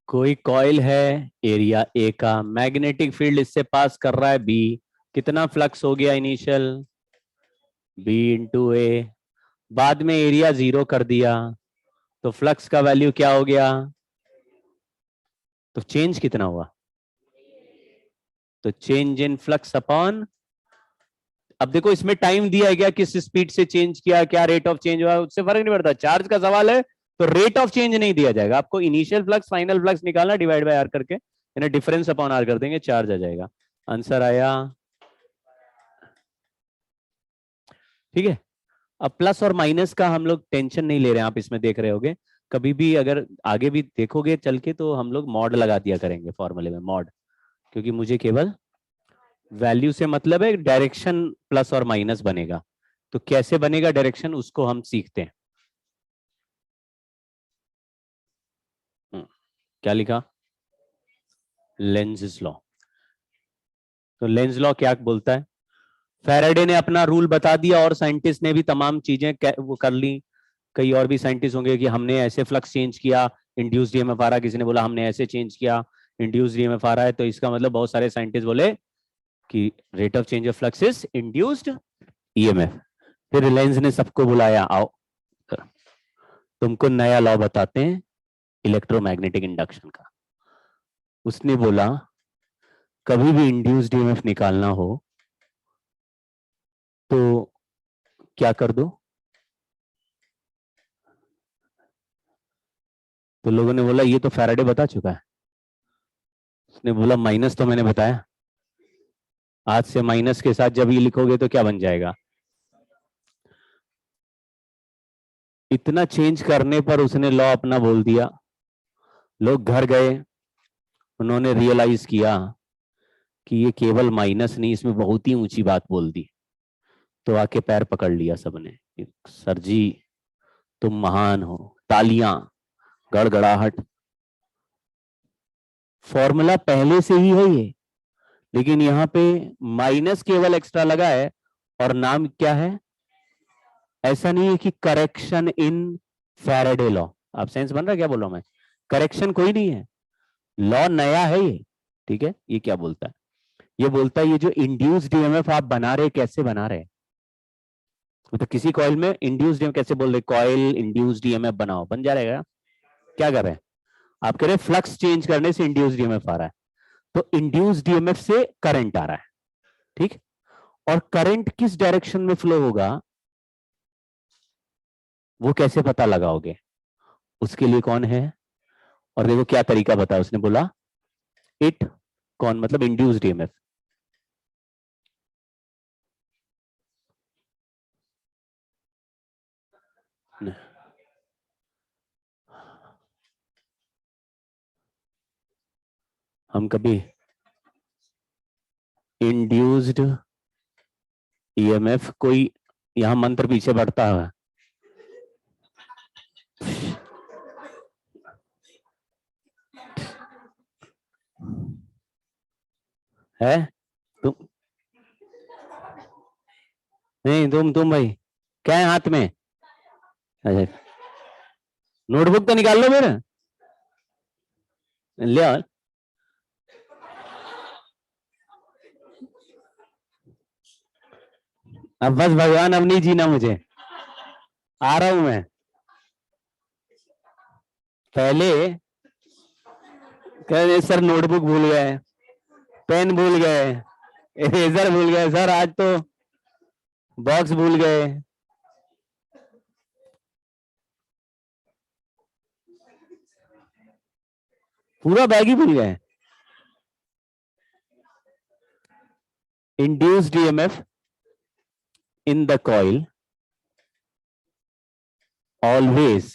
कोई कॉइल है, एरिया ए का, मैग्नेटिक फील्ड इससे पास कर रहा है बी, कितना फ्लक्स हो गया इनिशियल? बी इंटू ए, बाद में एरिया 0 कर दिया तो फ्लक्स का वैल्यू क्या हो गया? तो चेंज कितना हुआ? तो चेंज इन फ्लक्स अपॉन, अब देखो इसमें टाइम दिया है क्या, किस स्पीड से चेंज किया, क्या रेट ऑफ चेंज हुआ, उससे फर्क नहीं पड़ता। चार्ज का सवाल है तो रेट ऑफ चेंज नहीं दिया जाएगा आपको, इनिशियल फ्लक्स फाइनल फ्लक्स निकालना, डिवाइड बाय आर करके, यानी डिफरेंस अपॉन आर कर देंगे, चार्ज आ जाएगा। आंसर आया। ठीक है, अब प्लस और माइनस का हम लोग टेंशन नहीं ले रहे हैं, आप इसमें देख रहे होगे, कभी भी अगर आगे भी देखोगे चल के तो हम लोग मॉड लगा दिया करेंगे फॉर्मूले में, मॉड, क्योंकि मुझे केवल वैल्यू से मतलब है, डायरेक्शन प्लस और माइनस बनेगा, तो कैसे बनेगा डायरेक्शन उसको हम सीखते हैं। क्या लिखा? Lenz law. तो लेंज़ लॉ क्या बोलता है? फैराडे ने अपना रूल बता दिया और साइंटिस्ट ने भी तमाम चीजें वो कर ली। कई और भी साइंटिस्ट होंगे कि हमने ऐसे फ्लक्स चेंज किया, इंड्यूस्ड ईएमएफ आ रहा, किसी ने बोला हमने ऐसे चेंज किया, इंड्यूस्ड ईएमएफ आ रहा है। तो इसका मतलब बहुत सारे साइंटिस्ट बोले कि rate of change of flux is induced EMF. फिर रिलायंस ने सबको बुलाया, आओ तुमको नया लॉ बताते हैं इलेक्ट्रोमैग्नेटिक इंडक्शन का। उसने बोला कभी भी इंड्यूस्ड ईएमएफ निकालना हो तो क्या कर दो? तो लोगों ने बोला ये तो फैराडे बता चुका है। उसने बोला माइनस तो मैंने बताया, आज से माइनस के साथ जब ये लिखोगे तो क्या बन जाएगा? इतना चेंज करने पर उसने लॉ अपना बोल दिया। लोग घर गए, उन्होंने रियलाइज किया कि ये केवल माइनस नहीं, इसमें बहुत ही ऊंची बात बोल दी। तो आके पैर पकड़ लिया सबने, सर जी तुम महान हो, तालियां, गड़गड़ाहट। फॉर्मूला पहले से ही है ये, लेकिन यहां पे माइनस केवल एक्स्ट्रा लगा है और नाम क्या है? ऐसा नहीं है कि करेक्शन इन फैराडे लॉ। आप सेंस बन रहा है क्या बोल रहा हूं मैं? करेक्शन कोई नहीं है, लॉ नया है ये। ठीक है, ये क्या बोलता है? ये बोलता है ये जो इंड्यूस्ड ईएमएफ आप बना रहे, कैसे बना रहे? तो किसी कॉइल में इंड्यूस्ड ईएमएफ कैसे बोल रहे? कॉइल इंड्यूस्ड ईएमएफ बनाओ, बन जा रहेगा? क्या कर रहे हैं आप? कह रहे फ्लक्स चेंज करने से इंड्यूस्ड ईएमएफ आ रहा है, तो इंड्यूस्ड ईएमएफ से करंट आ रहा है। ठीक, और करंट किस डायरेक्शन में फ्लो होगा वो कैसे पता लगाओगे? उसके लिए कौन है? और देखो क्या तरीका बताया उसने, बोला इट कौन मतलब इंड्यूस्ड ईएमएफ। हम कभी इंड्यूस्ड ईएमएफ, कोई यहां मंत्र पीछे बढ़ता है तुम नहीं, तुम भाई क्या है हाथ में? अच्छा, नोटबुक तो निकाल लो मेरा, ले आओ। अब बस भगवान अब नहीं जीना मुझे, आ रहा हूं मैं। पहले कह रहे सर नोटबुक भूल गए, पेन भूल गए, इरेजर भूल गए, सर आज तो बॉक्स भूल गए। पूरा बैग ही भूल गए। Induced EMF in the coil always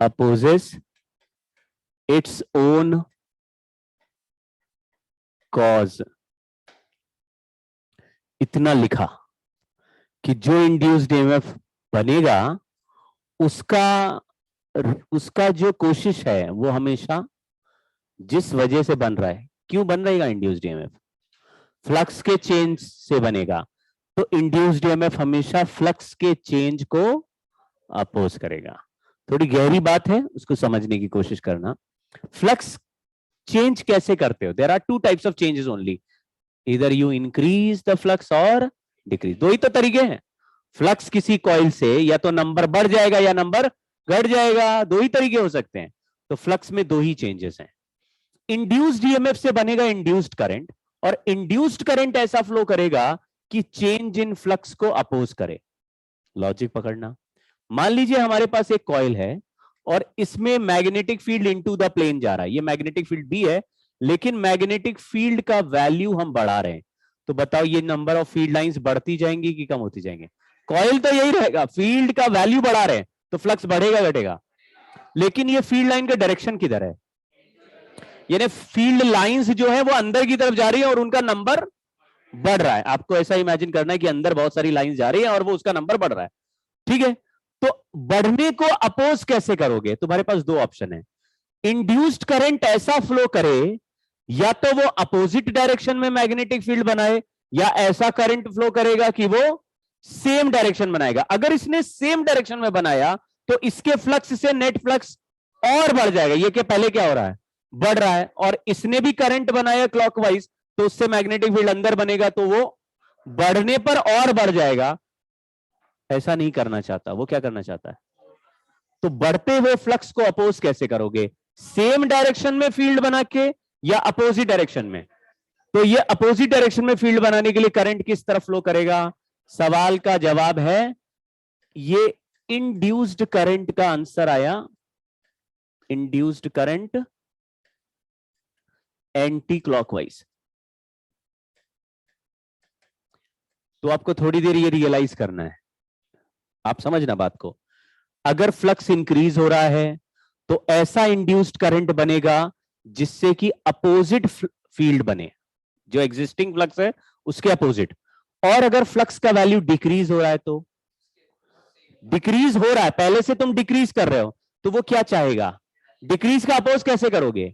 opposes its own cause। इतना लिखा कि जो इंड्यूस्ड ईएमएफ बनेगा उसका जो कोशिश है वो हमेशा जिस वजह से बन रहा है, क्यों बन रहेगा इंड्यूस्ड ईएमएफ? फ्लक्स के चेंज से बनेगा, तो इंड्यूस्ड ईएमएफ हमेशा फ्लक्स के चेंज को अपोज करेगा। थोड़ी गहरी बात है, उसको समझने की कोशिश करना। फ्लक्स चेंज कैसे करते हो? There are two types of changes only, इधर यू इंक्रीज द फ्लक्स और डिक्रीज। दो ही तो तरीके हैं। फ्लक्स किसी कॉइल से या तो नंबर बढ़ जाएगा या नंबर घट जाएगा, दो ही तरीके हो सकते हैं। तो फ्लक्स में दो ही चेंजेस हैं। इंड्यूस्ड ईएमएफ से बनेगा इंड्यूस्ड करंट, और इंड्यूस्ड करंट ऐसा फ्लो करेगा कि चेंज इन फ्लक्स को अपोज करे। लॉजिक पकड़ना। मान लीजिए हमारे पास एक कॉइल है और इसमें magnetic field into the plane जा रहा है, ये मैग्नेटिक फील्ड भी है, लेकिन मैग्नेटिक फील्ड का वैल्यू हम बढ़ा रहे हैं। तो बताओ ये नंबर ऑफ फील्ड लाइंस बढ़ती जाएंगी कि कम होती जाएंगी? कॉइल तो यही रहेगा, फील्ड का वैल्यू बढ़ा रहे हैं तो फ्लक्स बढ़ेगा घटेगा, लेकिन ये फील्ड लाइन का डायरेक्शन किधर है? यानी फील्ड लाइंस जो है वो अंदर की तरफ जा रही है और उनका नंबर बढ़ रहा है। आपको ऐसा इमेजिन करना है कि अंदर बहुत सारी लाइंस जा रही है और वो उसका नंबर बढ़ रहा है। ठीक है, तो बढ़ने को अपोज कैसे करोगे? तुम्हारे पास दो ऑप्शन है, इंड्यूस्ड करंट ऐसा फ्लो करे, या तो वो अपोजिट डायरेक्शन में मैग्नेटिक फील्ड बनाए, या ऐसा करंट फ्लो करेगा कि वो सेम डायरेक्शन बनाएगा। अगर इसने सेम डायरेक्शन में बनाया तो इसके फ्लक्स से नेट फ्लक्स और बढ़ जाएगा। ये क्या पहले क्या हो रहा है, बढ़ रहा है, और इसने भी करंट बनाया क्लॉकवाइज, तो उससे मैग्नेटिक फील्ड अंदर बनेगा, तो वो बढ़ने पर और बढ़ जाएगा। ऐसा नहीं करना चाहता, वो क्या करना चाहता है, तो बढ़ते हुए फ्लक्स को अपोज कैसे करोगे, सेम डायरेक्शन में फील्ड बना के या अपोजिट डायरेक्शन में। तो ये अपोजिट डायरेक्शन में फील्ड बनाने के लिए करंट किस तरफ फ्लो करेगा, सवाल का जवाब है ये इंड्यूस्ड करंट का आंसर आया, इंड्यूस्ड करंट एंटी क्लॉकवाइज। तो आपको थोड़ी देर ये रियलाइज करना है, आप समझना बात को। अगर फ्लक्स इंक्रीज हो रहा है तो ऐसा इंड्यूस्ड करंट बनेगा जिससे कि अपोजिट फील्ड बने, जो एग्जिस्टिंग फ्लक्स है उसके अपोजिट। और अगर फ्लक्स का वैल्यू डिक्रीज हो रहा है, तो डिक्रीज हो रहा है, पहले से तुम डिक्रीज कर रहे हो, तो वो क्या चाहेगा, डिक्रीज का अपोज कैसे करोगे,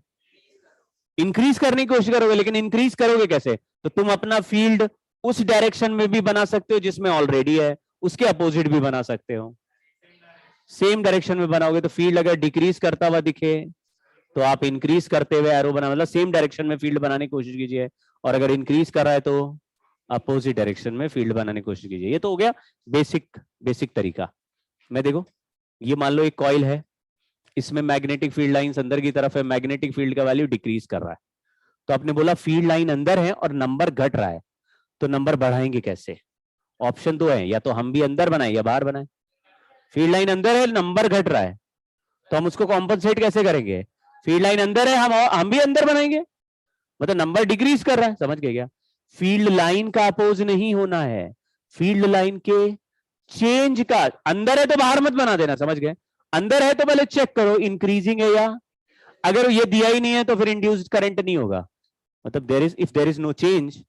इंक्रीज करने की कोशिश करोगे। लेकिन इंक्रीज करोगे कैसे, तो तुम अपना फील्ड उस डायरेक्शन में भी बना सकते हो जिसमें ऑलरेडी है, उसके अपोजिट भी बना सकते हो। सेम डायरेक्शन में बनाओगे तो फील्ड अगर डिक्रीज करता हुआ दिखे तो आप इंक्रीज करते हुए एरो बना, मतलब सेम डायरेक्शन में फील्ड बनाने की कोशिश कीजिए, और अगर इंक्रीज कर रहा है तो अपोजिट डायरेक्शन में फील्ड बनाने की कोशिश कीजिए। ये तो हो गया बेसिक तरीका। मैं देखो, ये मान लो एक कॉइल है, इसमें मैग्नेटिक फील्ड लाइंस अंदर की तरफ है, मैग्नेटिक फील्ड का वैल्यू डिक्रीज कर रहा है। तो आपने बोला फील्ड लाइन अंदर है और नंबर घट रहा है, तो नंबर बढ़ाएंगे कैसे, ऑप्शन तो है, या तो हम भी अंदर बनाए या बाहर बनाए। फील्ड लाइन अंदर है, नंबर घट रहा है, तो हम उसको कॉम्पनसेट कैसे करेंगे, फील्ड लाइन अंदर है, हम भी अंदर बनाएंगे, मतलब नंबर डिक्रीज कर रहा है, समझ गए क्या। फील्ड लाइन का अपोज नहीं होना है, फील्ड लाइन के चेंज का। अंदर है तो बाहर मत बना देना, समझ गए। अंदर है तो पहले चेक करो इंक्रीजिंग है, या अगर ये दिया ही नहीं है तो फिर इंड्यूस्ड करंट नहीं होगा, मतलब if there is no change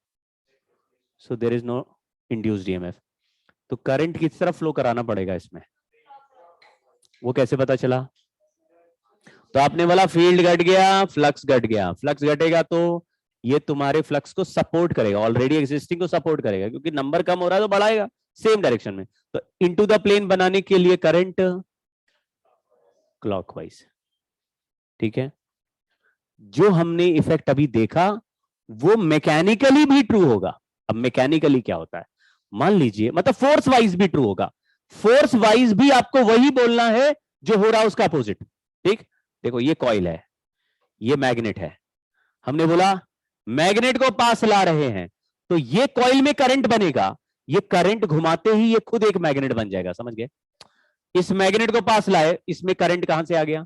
so there is no induced EMF. तो करंट किस तरफ फ्लो कराना पड़ेगा इसमें, वो कैसे पता चला। तो आपने बोला फील्ड घट गया, फ्लक्स घट गया, फ्लक्स घटेगा तो ये तुम्हारे फ्लक्स को सपोर्ट करेगा, ऑलरेडी एग्जिस्टिंग को सपोर्ट करेगा, क्योंकि नंबर कम हो रहा है तो बढ़ाएगा सेम डायरेक्शन में। तो इनटू द प्लेन बनाने के लिए करंट क्लॉकवाइज, ठीक है। जो हमने इफेक्ट अभी देखा वो मैकेनिकली भी ट्रू होगा। अब मैकेनिकली क्या होता है, मान लीजिए, मतलब फोर्स वाइज भी ट्रू होगा, फोर्स वाइज भी आपको वही बोलना है जो हो रहा है उसका अपोजिट, ठीक। देखो ये कॉइल है, ये मैग्नेट है, हमने बोला मैग्नेट को पास ला रहे हैं, तो ये कॉइल में करंट बनेगा, ये करंट घुमाते ही ये खुद एक मैग्नेट बन जाएगा, समझ गए। इस मैग्नेट को पास लाए, इसमें करंट कहां से आ गया,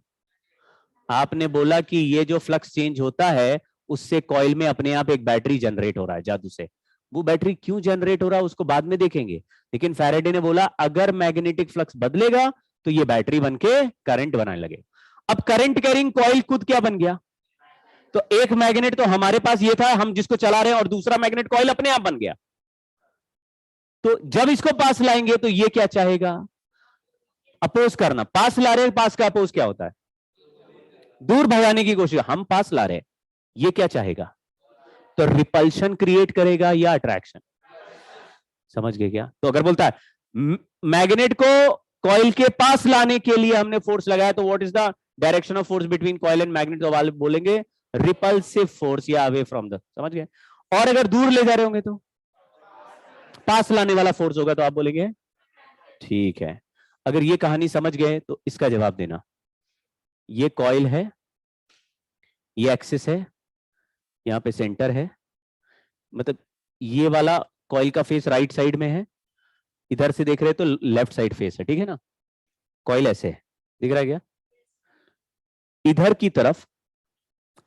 आपने बोला कि ये जो फ्लक्स चेंज होता है उससे कॉइल में अपने आप एक बैटरी जनरेट हो रहा है जादू से। वो बैटरी क्यों जनरेट हो रहा है उसको बाद में देखेंगे, लेकिन फैराडे ने बोला अगर मैग्नेटिक फ्लक्स बदलेगा तो ये बैटरी बनके करंट बनाने लगे। अब करंट कैरिंग कॉइल खुद क्या बन गया, तो एक मैग्नेट तो हमारे पास ये था हम जिसको चला रहे हैं, और दूसरा मैग्नेट कॉइल अपने आप बन गया। तो जब इसको पास लाएंगे तो ये क्या चाहेगा, अपोज करना। पास ला रहे हैं, पास का अपोज क्या होता है, दूर भगाने की कोशिश। हम पास ला रहे हैं, ये क्या चाहेगा, तो रिपल्शन क्रिएट करेगा या अट्रैक्शन, समझ गए क्या। तो अगर बोलता है मैग्नेट को कॉइल के पास लाने के लिए हमने फोर्स लगाया, तो what is the direction of force between coil and magnet, तो वाले बोलेंगे रिपल्सिव फोर्स या अवे फ्रॉम द, समझ गए। और अगर दूर ले जा रहे होंगे तो पास लाने वाला फोर्स होगा, तो आप बोलेंगे ठीक है। अगर ये कहानी समझ गए तो इसका जवाब देना। ये कॉइल है, ये एक्सिस है, यहां पे सेंटर है, मतलब ये वाला कॉइल का फेस राइट साइड में है, इधर से देख रहे तो लेफ्ट साइड फेस है, ठीक है ना। कॉइल ऐसे है, दिख रहा है क्या। इधर की तरफ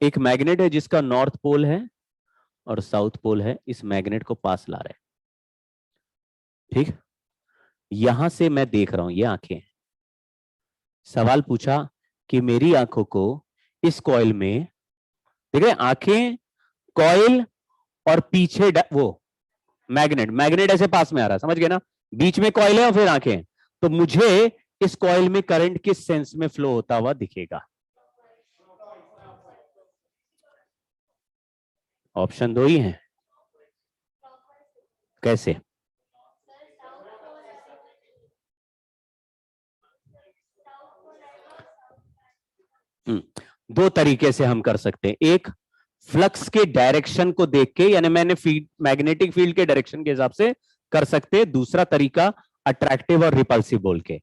एक मैग्नेट है जिसका नॉर्थ पोल है और साउथ पोल है, इस मैग्नेट को पास ला रहे हैं, ठीक। यहां से मैं देख रहा हूं ये आंखें, सवाल पूछा कि मेरी आंखों को इस कॉइल में, देख रहे आंखें, कॉइल और पीछे वो मैग्नेट, मैग्नेट ऐसे पास में आ रहा है, समझ गए ना। बीच में कॉइल है और फिर आंखें, तो मुझे इस कॉइल में करंट किस सेंस में फ्लो होता हुआ दिखेगा, ऑप्शन 2 ही है। कैसे? दो तरीके से हम कर सकते हैं। एक, फ्लक्स के डायरेक्शन को देख के, यानी मैंने मैग्नेटिक फील्ड के डायरेक्शन के हिसाब से कर सकते हैं। दूसरा तरीका अट्रैक्टिव और रिपल्सिव बोल के।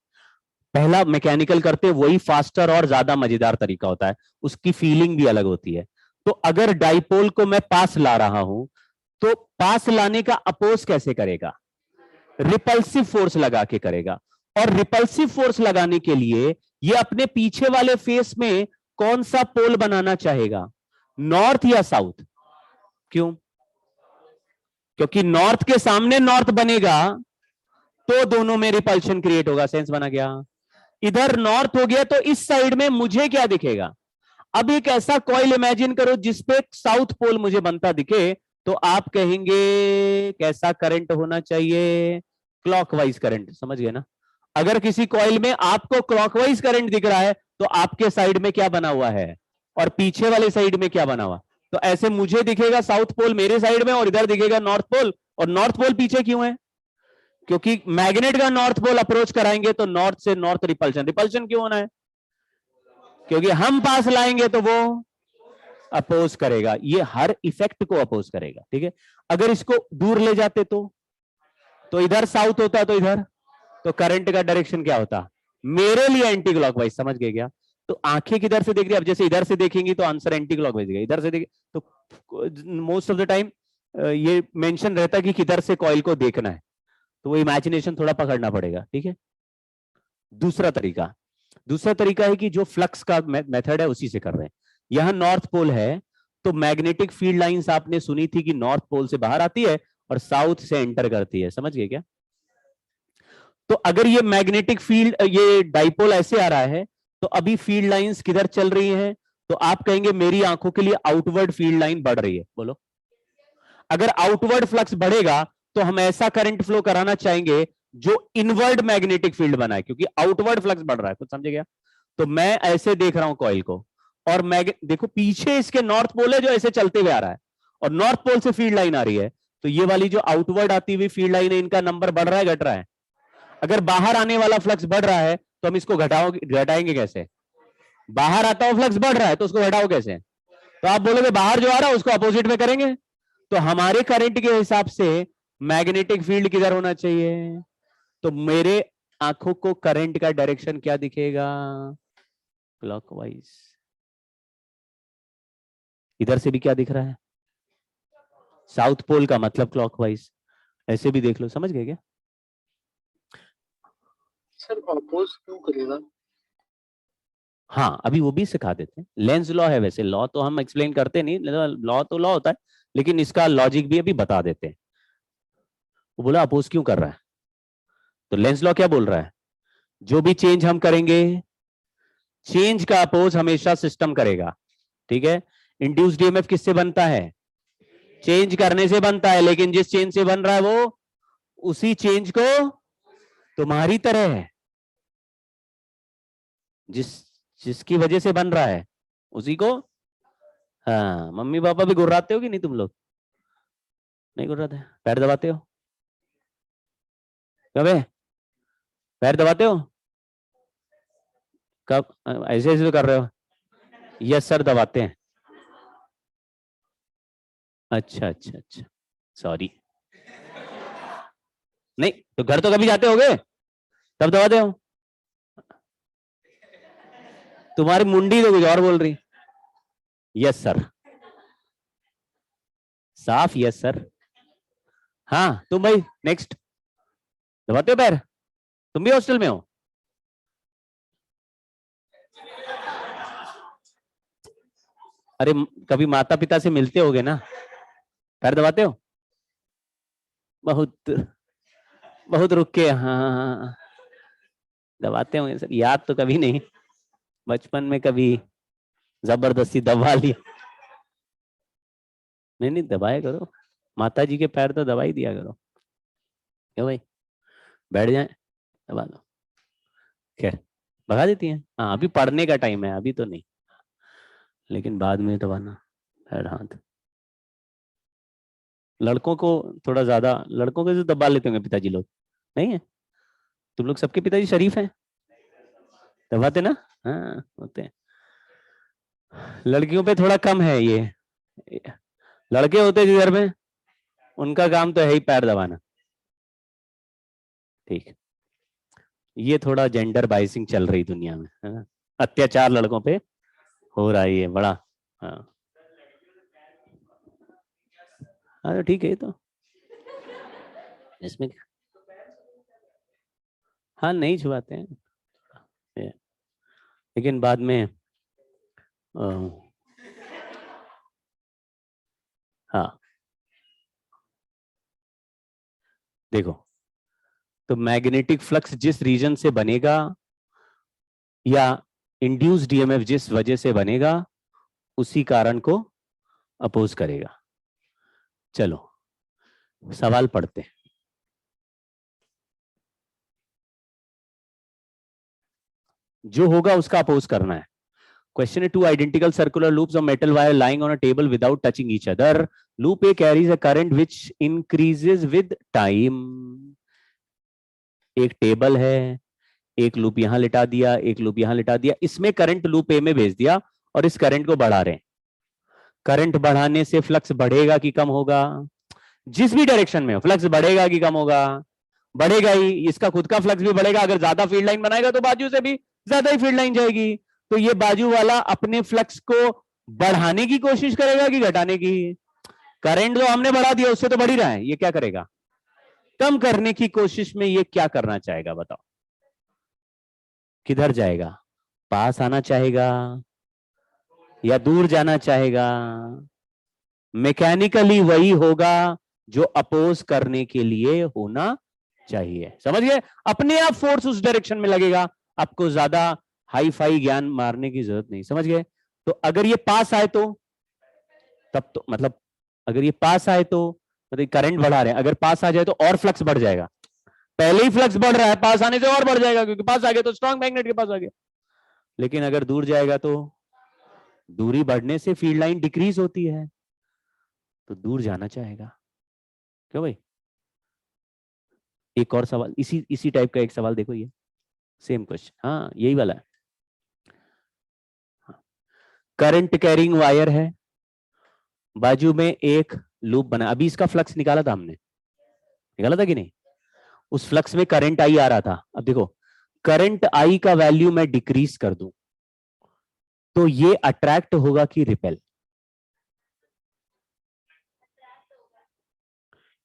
पहला मैकेनिकल करते, वही फास्टर और ज्यादा मजेदार तरीका होता है, उसकी फीलिंग भी अलग होती है। तो अगर डाइपोल को मैं पास ला रहा हूं, तो पास लाने का अपोज कैसे करेगा? रिपल्सिव फोर्स लगा के करेगा। और रिपल्सिव फोर्स लगाने के लिए ये अपने पीछे वाले फेस में कौन सा पोल बनाना चाहेगा, नॉर्थ या साउथ? क्यों? क्योंकि नॉर्थ के सामने नॉर्थ बनेगा तो दोनों में रिपल्शन क्रिएट होगा। सेंस बना गया? इधर नॉर्थ हो गया तो इस साइड में मुझे क्या दिखेगा? अब एक ऐसा कॉइल इमेजिन करो जिसपे साउथ पोल मुझे बनता दिखे, तो आप कहेंगे कैसा करंट होना चाहिए? Clockwise current. समझ गए ना? अगर किसी कॉइल में आपको क्लॉकवाइज करंट दिख रहा है तो आपके साइड में क्या बना हुआ है और पीछे वाले साइड में क्या बना हुआ? तो ऐसे मुझे दिखेगा साउथ पोल मेरे साइड में और इधर दिखेगा नॉर्थ पोल। और नॉर्थ पोल पीछे क्यों है? क्योंकि मैग्नेट का नॉर्थ पोल अप्रोच कराएंगे तो नॉर्थ से नॉर्थ रिपल्शन। रिपल्शन क्यों होना है? क्योंकि हम पास लाएंगे तो वो अपोज करेगा। ये हर इफेक्ट को अपोज करेगा। ठीक है? अगर इसको दूर ले जाते तो इधर साउथ होता तो इधर, तो करंट का डायरेक्शन क्या होता? मेरे लिए एंटी क्लॉकवाइज। समझ गए क्या? तो आंखें किधर से देख रही है? अब जैसे इधर से देखेंगी तो आंसर एंटी क्लॉकवाइज देगा, इधर से देखे तो मोस्ट ऑफ द टाइम ये मेंशन रहता है कि किधर से कॉइल को देखना है, तो वो इमेजिनेशन थोड़ा पकड़ना पड़ेगा। ठीक है? दूसरा तरीका है कि जो फ्लक्स का मेथड है उसी से कर रहे हैं। यहां नॉर्थ पोल है तो मैग्नेटिक फील्ड लाइंस आपने सुनी थी कि नॉर्थ पोल से बाहर आती है और साउथ से एंटर करती है। समझ गए क्या? तो अगर ये मैग्नेटिक फील्ड, ये डाइपोल ऐसे आ रहा है, तो अभी फील्ड लाइंस किधर चल रही हैं? तो आप कहेंगे मेरी आंखों के लिए आउटवर्ड फील्ड लाइन बढ़ रही है। बोलो, अगर आउटवर्ड फ्लक्स बढ़ेगा तो हम ऐसा करंट फ्लो कराना चाहेंगे जो इनवर्ड मैग्नेटिक फील्ड बनाए, क्योंकि आउटवर्ड फ्लक्स बढ़ रहा है। कुछ समझे गया? तो मैं ऐसे देख रहा हूं कॉइल को, और देखो पीछे इसके नॉर्थ पोल है जो ऐसे चलते हुए आ रहा है, और नॉर्थ पोल से फील्ड लाइन आ रही है। तो ये वाली जो आउटवर्ड आती हुई फील्ड लाइन है, इनका नंबर बढ़ रहा है घट रहा है? अगर बाहर आने वाला फ्लक्स बढ़ रहा है तो हम इसको घटाएंगे कैसे? बाहर आता हुआ फ्लक्स बढ़ रहा है तो उसको घटाओ कैसे? तो आप बोलोगे बाहर जो आ रहा है उसको अपोजिट में करेंगे। तो हमारे करंट के हिसाब से मैग्नेटिक फील्ड किधर होना चाहिए? तो मेरे आंखों को करंट का डायरेक्शन क्या दिखेगा? क्लॉकवाइज। इधर से भी क्या दिख रहा है? साउथ पोल का मतलब क्लॉकवाइज। ऐसे भी देख लो। समझ गए क्या? सर अपोज क्यों करेगा? हाँ, अभी वो भी सिखा देते हैं। लेंस लॉ है, वैसे लॉ तो हम एक्सप्लेन करते नहीं, लॉ तो लॉ होता है, लेकिन इसका लॉजिक भी अभी बता देते हैं। वो बोला अपोज क्यों कर रहा है, तो लेंस लॉ क्या बोल रहा है? जो भी चेंज हम करेंगे, चेंज का अपोज हमेशा सिस्टम करेगा। ठीक है? इंड्यूस्ड ईएमएफ किससे बनता है? चेंज करने से बनता है, लेकिन जिस चेंज से बन रहा है वो उसी चेंज को तुम्हारी तरह है, जिसकी वजह से बन रहा है उसी को। हाँ, मम्मी पापा भी गुर्राते हो कि नहीं तुम लोग? नहीं गुर्राते? पैर दबाते हो कब है? पैर दबाते हो कब? ऐसे ऐसे कर रहे हो? यस सर, दबाते हैं। अच्छा अच्छा अच्छा, सॉरी। नहीं तो घर तो कभी जाते होगे तब दबाते हो। तुम्हारी मुंडी तो कुछ और बोल रही। यस सर, साफ यस सर। हाँ तुम भाई नेक्स्ट, दबाते हो पैर? तुम भी हॉस्टल में हो? अरे कभी माता पिता से मिलते होगे ना, पैर दबाते हो? बहुत बहुत रुक के, हाँ दबाते होंगे सर, याद तो कभी नहीं, बचपन में कभी जबरदस्ती दबा लिया। नहीं नहीं, दबाया करो, माता जी के पैर तो दबा ही दिया करो। क्यों भाई, बैठ जाए, दबा दो। खैर, भगा देती हैं। हाँ अभी पढ़ने का टाइम है, अभी तो नहीं, लेकिन बाद में दबाना पैर हाथ। लड़कों को थोड़ा ज्यादा, लड़कों को तो दबा लेते होंगे पिताजी लोग, नहीं है? तुम लोग सबके पिताजी शरीफ हैं, दबाते ना? हाँ होते हैं। लड़कियों पे थोड़ा कम है ये, लड़के होते हैं घर में, उनका काम तो है ही पैर दबाना। ठीक, ये थोड़ा जेंडर बाइसिंग चल रही दुनिया में, हाँ? अत्याचार लड़कों पे हो रहा है ये बड़ा। हाँ हाँ तो ठीक है, ये तो इसमें क्या? हाँ नहीं छुआते हैं ये, लेकिन बाद में अ, हाँ देखो, तो मैग्नेटिक फ्लक्स जिस रीजन से बनेगा या इंड्यूस्ड ईएमएफ जिस वजह से बनेगा, उसी कारण को अपोज करेगा। चलो सवाल पढ़ते हैं। जो होगा उसका अपोज करना है। Question है, two identical circular loops of metal wire lying on a table without touching each other. Loop A carries a current which increases with time. एक टेबल है, एक लूप यहां लिटा दिया, एक लूप यहां लिटा दिया, इसमें करंट लूप ए में भेज दिया और इस करंट को बढ़ा रहे हैं। करंट बढ़ाने से फ्लक्स बढ़ेगा कि कम होगा? जिस भी डायरेक्शन में हो, फ्लक्स बढ़ेगा कि कम होगा? बढ़ेगा ही। इसका खुद का फ्लक्स भी बढ़ेगा, अगर ज्यादा फील्ड लाइन बनाएगा तो बाजू से भी ज्यादा ही फील्ड लाइन जाएगी। तो ये बाजू वाला अपने फ्लक्स को बढ़ाने की कोशिश करेगा कि घटाने की? करंट तो हमने बढ़ा दिया, उससे तो बढ़ ही रहा है, ये क्या करेगा? कम करने की कोशिश में ये क्या करना चाहेगा बताओ? किधर जाएगा? पास आना चाहेगा या दूर जाना चाहेगा? मैकेनिकली वही होगा जो अपोज करने के लिए होना चाहिए। समझ गए? अपने आप फोर्स उस डायरेक्शन में लगेगा, आपको ज्यादा हाई फाई ज्ञान मारने की जरूरत नहीं। समझ गए? तो अगर ये पास आए तो, तब तो मतलब अगर ये पास आए तो मतलब करंट बढ़ा रहे हैं, अगर पास आ जाए तो और फ्लक्स बढ़ जाएगा। पहले ही फ्लक्स बढ़ रहा है, पास आने से और बढ़ जाएगा, क्योंकि पास आ गया तो स्ट्रॉन्ग मैग्नेट के पास आ गया। लेकिन अगर दूर जाएगा तो दूरी बढ़ने से फील्ड लाइन डिक्रीज होती है, तो दूर जाना चाहेगा। क्यों भाई? एक और सवाल, इसी इसी टाइप का एक सवाल देखो, ये सेम क्वेश्चन, हाँ यही वाला है। करंट कैरिंग वायर है, बाजू में एक लूप बना, अभी इसका फ्लक्स निकाला था हमने, निकाला था कि नहीं? उस फ्लक्स में करंट आई आ रहा था। अब देखो, करंट आई का वैल्यू मैं डिक्रीज कर दूं तो ये अट्रैक्ट होगा कि रिपेल?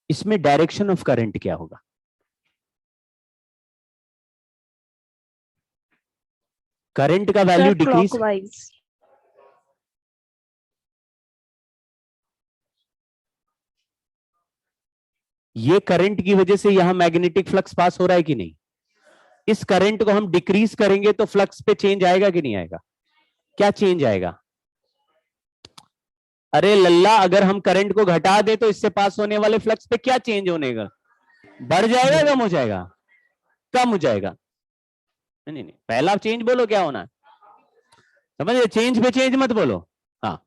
इसमें डायरेक्शन ऑफ करंट क्या होगा? करंट का वैल्यू डिक्रीज, क्लॉकवाइज। ये करंट की वजह से यहां मैग्नेटिक फ्लक्स पास हो रहा है कि नहीं? इस करंट को हम डिक्रीज करेंगे तो फ्लक्स पे चेंज आएगा कि नहीं आएगा? क्या चेंज आएगा? अरे लल्ला, अगर हम करंट को घटा दे तो इससे पास होने वाले फ्लक्स पे क्या चेंज होने का? बढ़ जाएगा, कम हो जाएगा? कम हो जाएगा। नहीं नहीं, पहला चेंज बोलो क्या होना है, समझे? चेंज पे चेंज मत बोलो। हाँ,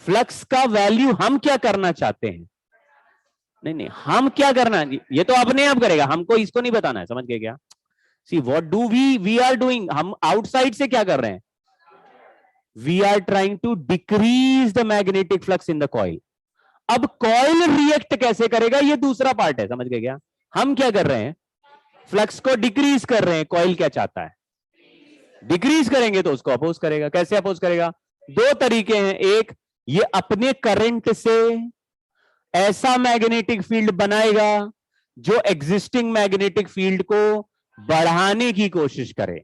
फ्लक्स का वैल्यू हम क्या करना चाहते हैं? नहीं नहीं, हम क्या करना है, ये तो अपने आप करेगा, हमको इसको नहीं बताना है। समझ गए क्या? See what do we are doing, हम आउटसाइड से क्या कर रहे हैं? We are trying to decrease the magnetic flux in the coil. अब कॉइल रिएक्ट कैसे करेगा, ये दूसरा पार्ट है। समझ गए क्या? हम क्या कर रहे हैं? फ्लक्स को डिक्रीज कर रहे हैं, कॉइल क्या चाहता है? डिक्रीज करेंगे तो उसको अपोज करेगा। कैसे अपोज करेगा? दो तरीके हैं, एक ये अपने करंट से ऐसा मैग्नेटिक फील्ड बनाएगा जो एग्जिस्टिंग मैग्नेटिक फील्ड को बढ़ाने की कोशिश करे।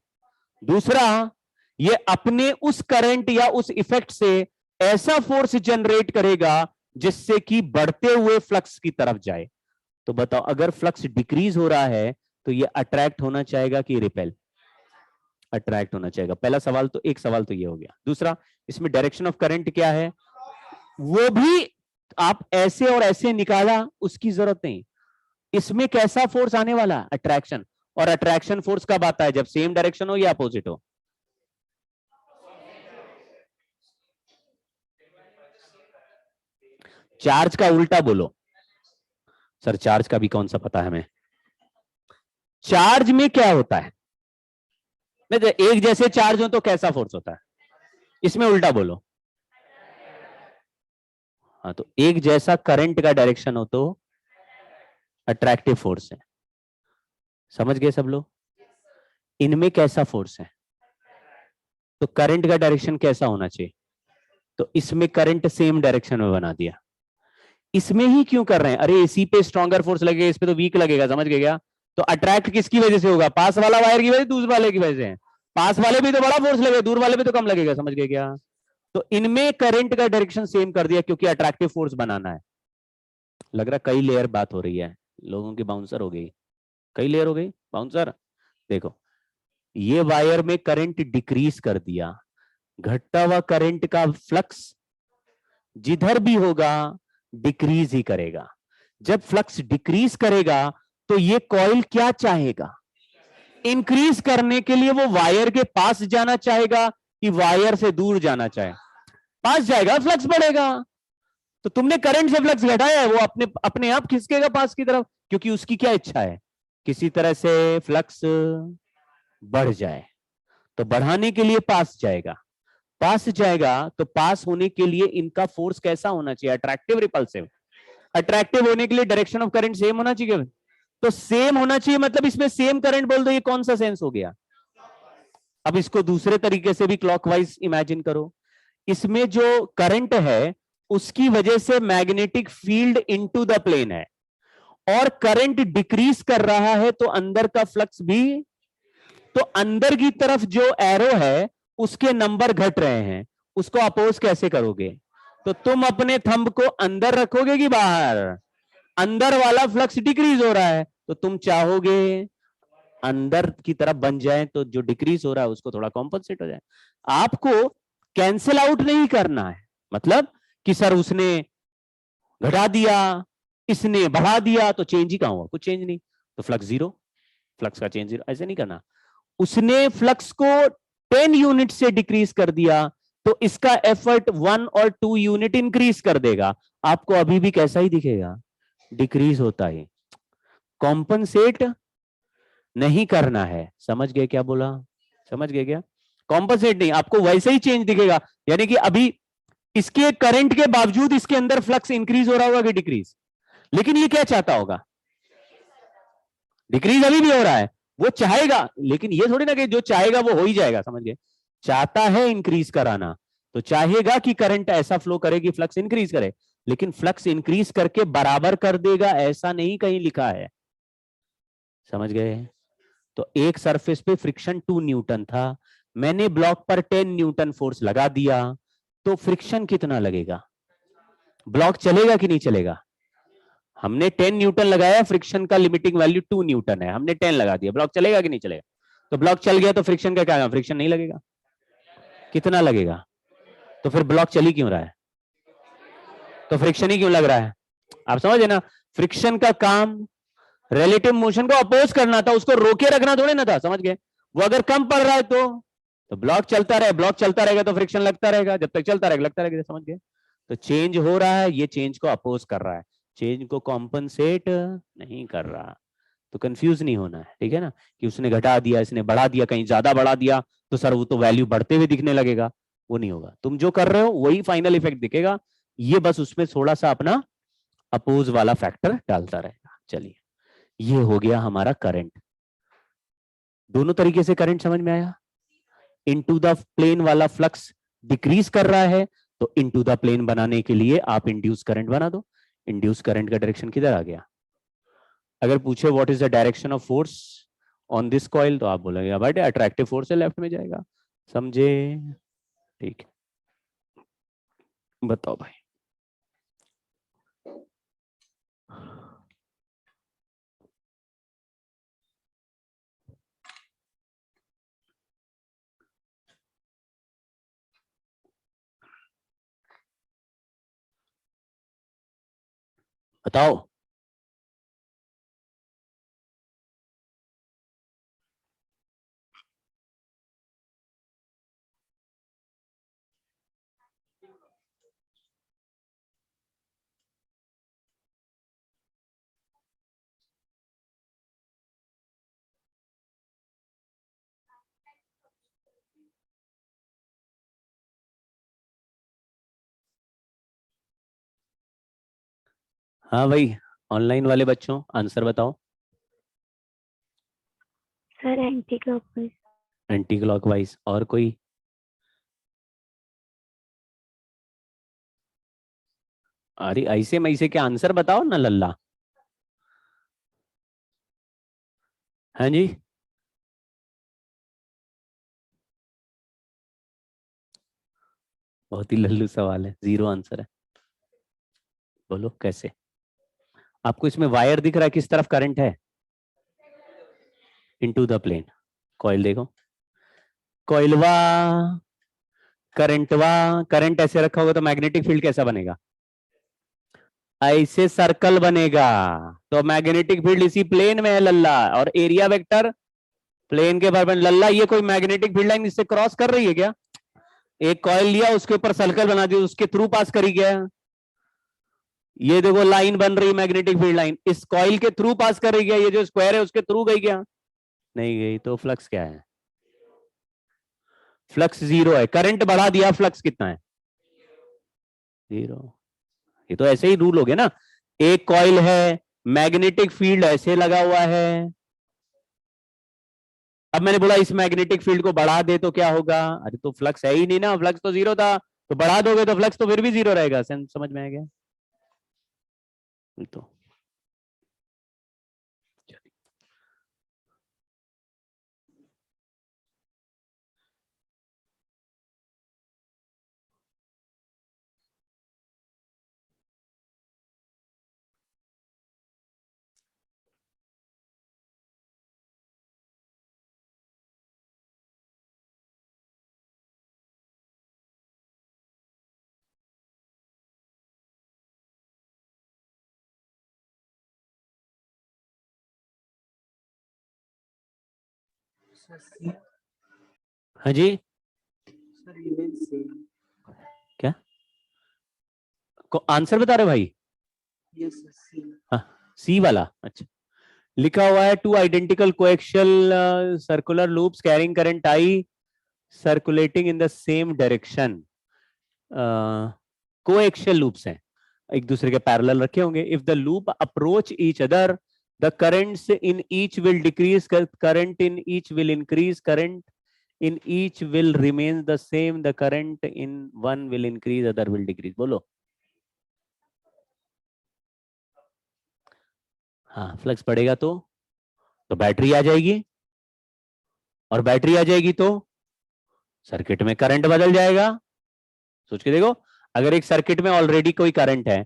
दूसरा, ये अपने उस करंट या उस इफेक्ट से ऐसा फोर्स जनरेट करेगा जिससे कि बढ़ते हुए फ्लक्स की तरफ जाए। तो बताओ, अगर फ्लक्स डिक्रीज हो रहा है तो ये अट्रैक्ट होना चाहेगा कि रिपेल? अट्रैक्ट होना चाहेगा। पहला सवाल तो, एक सवाल तो ये हो गया। दूसरा, इसमें डायरेक्शन ऑफ करंट क्या है वो भी आप ऐसे और ऐसे निकाला, उसकी जरूरत नहीं। इसमें कैसा फोर्स आने वाला है? अट्रैक्शन। और अट्रैक्शन फोर्स कब आता है? जब सेम डायरेक्शन हो या अपोजिट हो? चार्ज का उल्टा बोलो, सर चार्ज का भी कौन सा पता है हमें? चार्ज में क्या होता है? एक जैसे चार्ज हो तो कैसा फोर्स होता है? इसमें उल्टा बोलो। हाँ, तो एक जैसा करंट का डायरेक्शन हो तो अट्रैक्टिव फोर्स है। समझ गए सब लोग? इनमें कैसा फोर्स है? तो करंट का डायरेक्शन कैसा होना चाहिए? तो इसमें करंट सेम डायरेक्शन में बना दिया। इसमें ही क्यों कर रहे हैं? अरे इसी पे स्ट्रॉन्गर फोर्स लगेगा, इस पे तो वीक लगेगा। समझ गए क्या? तो अट्रैक्ट किसकी वजह से होगा? पास वाला वायर की वजह, दूसरे वाले की वजह से। पास वाले भी तो बड़ा फोर्स लगेगा, दूर वाले भी तो कम लगेगा। समझ गए क्या? तो इनमें करंट का डायरेक्शन सेम कर दिया क्योंकि अट्रैक्टिव फोर्स बनाना है। लग रहा कई लेयर बात हो रही है, लोगों की बाउंसर हो गई। कई लेयर हो गई बाउंसर। देखो, ये वायर में करंट डिक्रीज कर दिया। घटता हुआ करंट का फ्लक्स जिधर भी होगा डिक्रीज ही करेगा। जब फ्लक्स डिक्रीज करेगा तो ये कॉइल क्या चाहेगा? इंक्रीज करने के लिए वो वायर के पास जाना चाहेगा कि वायर से दूर जाना चाहे? पास जाएगा, फ्लक्स बढ़ेगा। तो तुमने करंट से फ्लक्स घटाया है, वो अपने अपने आप खिसकेगा पास की तरफ, क्योंकि उसकी क्या इच्छा है? किसी तरह से फ्लक्स बढ़ जाए। तो बढ़ाने के लिए पास जाएगा। पास जाएगा तो पास होने के लिए इनका फोर्स कैसा होना चाहिए? Attractive, repulsive? अट्रैक्टिव होने के लिए डायरेक्शन ऑफ करंट सेम होना चाहिए। तो सेम होना चाहिए मतलब इसमें सेम करंट बोल दो, ये कौन सा सेंस हो गया? अब इसको दूसरे तरीके से भी क्लॉकवाइज इमेजिन करो। इसमें जो करंट है उसकी वजह से magnetic field into the plane है, और करंट डिक्रीज कर रहा है तो अंदर का फ्लक्स भी। तो अंदर की तरफ जो एरो है उसके नंबर घट रहे हैं, उसको अपोज कैसे करोगे? तो तुम अपने थंब को अंदर रखोगे कि बाहर? अंदर वाला फ्लक्स डिक्रीज हो रहा है तो तुम चाहोगे अंदर की तरफ बन जाए, तो जो डिक्रीज हो रहा है उसको थोड़ा कॉम्पनसेट हो जाए। आपको कैंसिल आउट नहीं करना है, मतलब कि सर उसने घटा दिया, इसने बढ़ा दिया, तो चेंज ही कहां हुआ? कुछ चेंज नहीं, तो फ्लक्स जीरो। फ्लक्स का चेंज जीरो, ऐसे नहीं करना। उसने फ्लक्स को 10 यूनिट से डिक्रीज कर दिया तो इसका एफर्ट 1 और 2 यूनिट इंक्रीज कर देगा। आपको अभी भी कैसा ही दिखेगा? डिक्रीज होता है। कॉम्पनसेट नहीं करना है। समझ गए क्या बोला? समझ गए क्या? कॉम्पनसेट नहीं, आपको वैसे ही चेंज दिखेगा। यानी कि अभी इसके करंट के बावजूद इसके अंदर फ्लक्स इंक्रीज हो रहा होगा कि डिक्रीज? लेकिन ये क्या चाहता होगा? डिक्रीज अभी भी हो रहा है। वो चाहेगा, लेकिन ये थोड़ी ना कि जो चाहेगा वो हो ही जाएगा। समझ गए? चाहता है इंक्रीज कराना, तो चाहेगा कि करंट ऐसा फ्लो करे कि फ्लक्स इंक्रीज करे, लेकिन फ्लक्स इंक्रीज करके बराबर कर देगा ऐसा नहीं कहीं लिखा है। समझ गए? तो एक सरफेस पे फ्रिक्शन 2 न्यूटन था, मैंने ब्लॉक पर 10 न्यूटन फोर्स लगा दिया, तो फ्रिक्शन कितना लगेगा? ब्लॉक चलेगा कि नहीं चलेगा? हमने 10 न्यूटन लगाया, फ्रिक्शन का लिमिटिंग वैल्यू 2 न्यूटन है, हमने 10 लगा दिया, ब्लॉक चलेगा कि नहीं चलेगा? तो ब्लॉक चल गया तो फ्रिक्शन का क्या? फ्रिक्शन नहीं लगेगा। कितना लगेगा? तो फिर ब्लॉक चल ही क्यों रहा है? तो फ्रिक्शन ही क्यों लग रहा है? आप समझे ना? फ्रिक्शन का काम रिलेटिव मोशन को अपोज करना था, उसको रोके रखना थोड़े ना था। समझ गए? वो अगर कम पड़ रहा है तो ब्लॉक चलता रहे, ब्लॉक चलता रहेगा तो फ्रिक्शन लगता रहेगा, जब तक चलता रहेगा लगता रहेगा। समझ गए? तो चेंज हो रहा है, ये चेंज को अपोज कर रहा है, चेंज को कॉम्पनसेट नहीं कर रहा। तो कंफ्यूज नहीं होना है, ठीक है ना? कि उसने घटा दिया, इसने बढ़ा दिया, कहीं ज्यादा बढ़ा दिया तो सर वो तो वैल्यू बढ़ते हुए दिखने लगेगा। वो नहीं होगा, तुम जो कर रहे हो वही फाइनल इफेक्ट दिखेगा। ये बस उसमें थोड़ा सा अपना अपोज वाला फैक्टर डालता रहेगा। चलिए, ये हो गया हमारा करंट। दोनों तरीके से करंट समझ में आया? इनटू द प्लेन वाला फ्लक्स डिक्रीज कर रहा है, तो इनटू द प्लेन बनाने के लिए आप इंड्यूस करंट बना दो। इंड्यूस करंट का डायरेक्शन किधर आ गया? अगर पूछे what is the direction of force on this coil, तो आप बोलेंगे बट अट्रैक्टिव फोर्स से लेफ्ट में जाएगा। समझे? ठीक है, बताओ भाई। बताओ। हाँ भाई, ऑनलाइन वाले बच्चों आंसर बताओ। Sir anti clockwise. Anti clockwise. और कोई? अरे ऐसे में ऐसे क्या आंसर बताओ ना लल्ला। हाँ जी, बहुत ही लल्लू सवाल है, जीरो आंसर है। बोलो कैसे? आपको इसमें वायर दिख रहा है, किस तरफ करंट है? Into the plane. कॉइल देखो, कॉइलवा, करंटवा, करंट ऐसे रखा होगा तो मैग्नेटिक फील्ड कैसा बनेगा? ऐसे सर्कल बनेगा। तो मैग्नेटिक फील्ड इसी प्लेन में है लल्ला, और एरिया वेक्टर प्लेन के बराबर। लल्ला ये कोई मैग्नेटिक फील्ड लाइन इससे क्रॉस कर रही है क्या? एक कॉइल लिया, उसके ऊपर सर्कल बना दिया, उसके थ्रू पास करी गया। ये देखो लाइन बन रही मैग्नेटिक फील्ड लाइन, इस कॉइल के थ्रू पास कर रही है। ये जो स्क्वायर है उसके थ्रू गई क्या? नहीं गई। तो फ्लक्स क्या है? फ्लक्स जीरो है। करंट बढ़ा दिया, फ्लक्स कितना है? जीरो। ये तो ऐसे ही रूल हो गया ना। एक कॉइल है, मैग्नेटिक फील्ड ऐसे लगा हुआ है। अब मैंने बोला इस मैग्नेटिक फील्ड को बढ़ा दे तो क्या होगा? अरे तो फ्लक्स है ही नहीं ना, फ्लक्स तो जीरो था। तो बढ़ा दोगे तो फ्लक्स तो फिर भी जीरो रहेगा। समझ में आ गया? तो सर सी। हाँ जी, सर इमेज सेम। क्या को आंसर बता रहे हो भाई? यस सर सी। हाँ, सी वाला। अच्छा, लिखा हुआ है two identical coaxial circular loops carrying current I circulating in the same direction. Coaxial loops हैं, एक दूसरे के पैरेलल रखे होंगे। If the loop approach each other the currents in each will decrease, current in each will increase, current in each will remain the same, the current in one will increase, other will decrease। बोलो। हाँ, flux बढ़ेगा तो battery आ जाएगी, और battery आ जाएगी तो circuit में current बदल जाएगा। सोच के देखो, अगर एक सर्किट में ऑलरेडी कोई करंट है,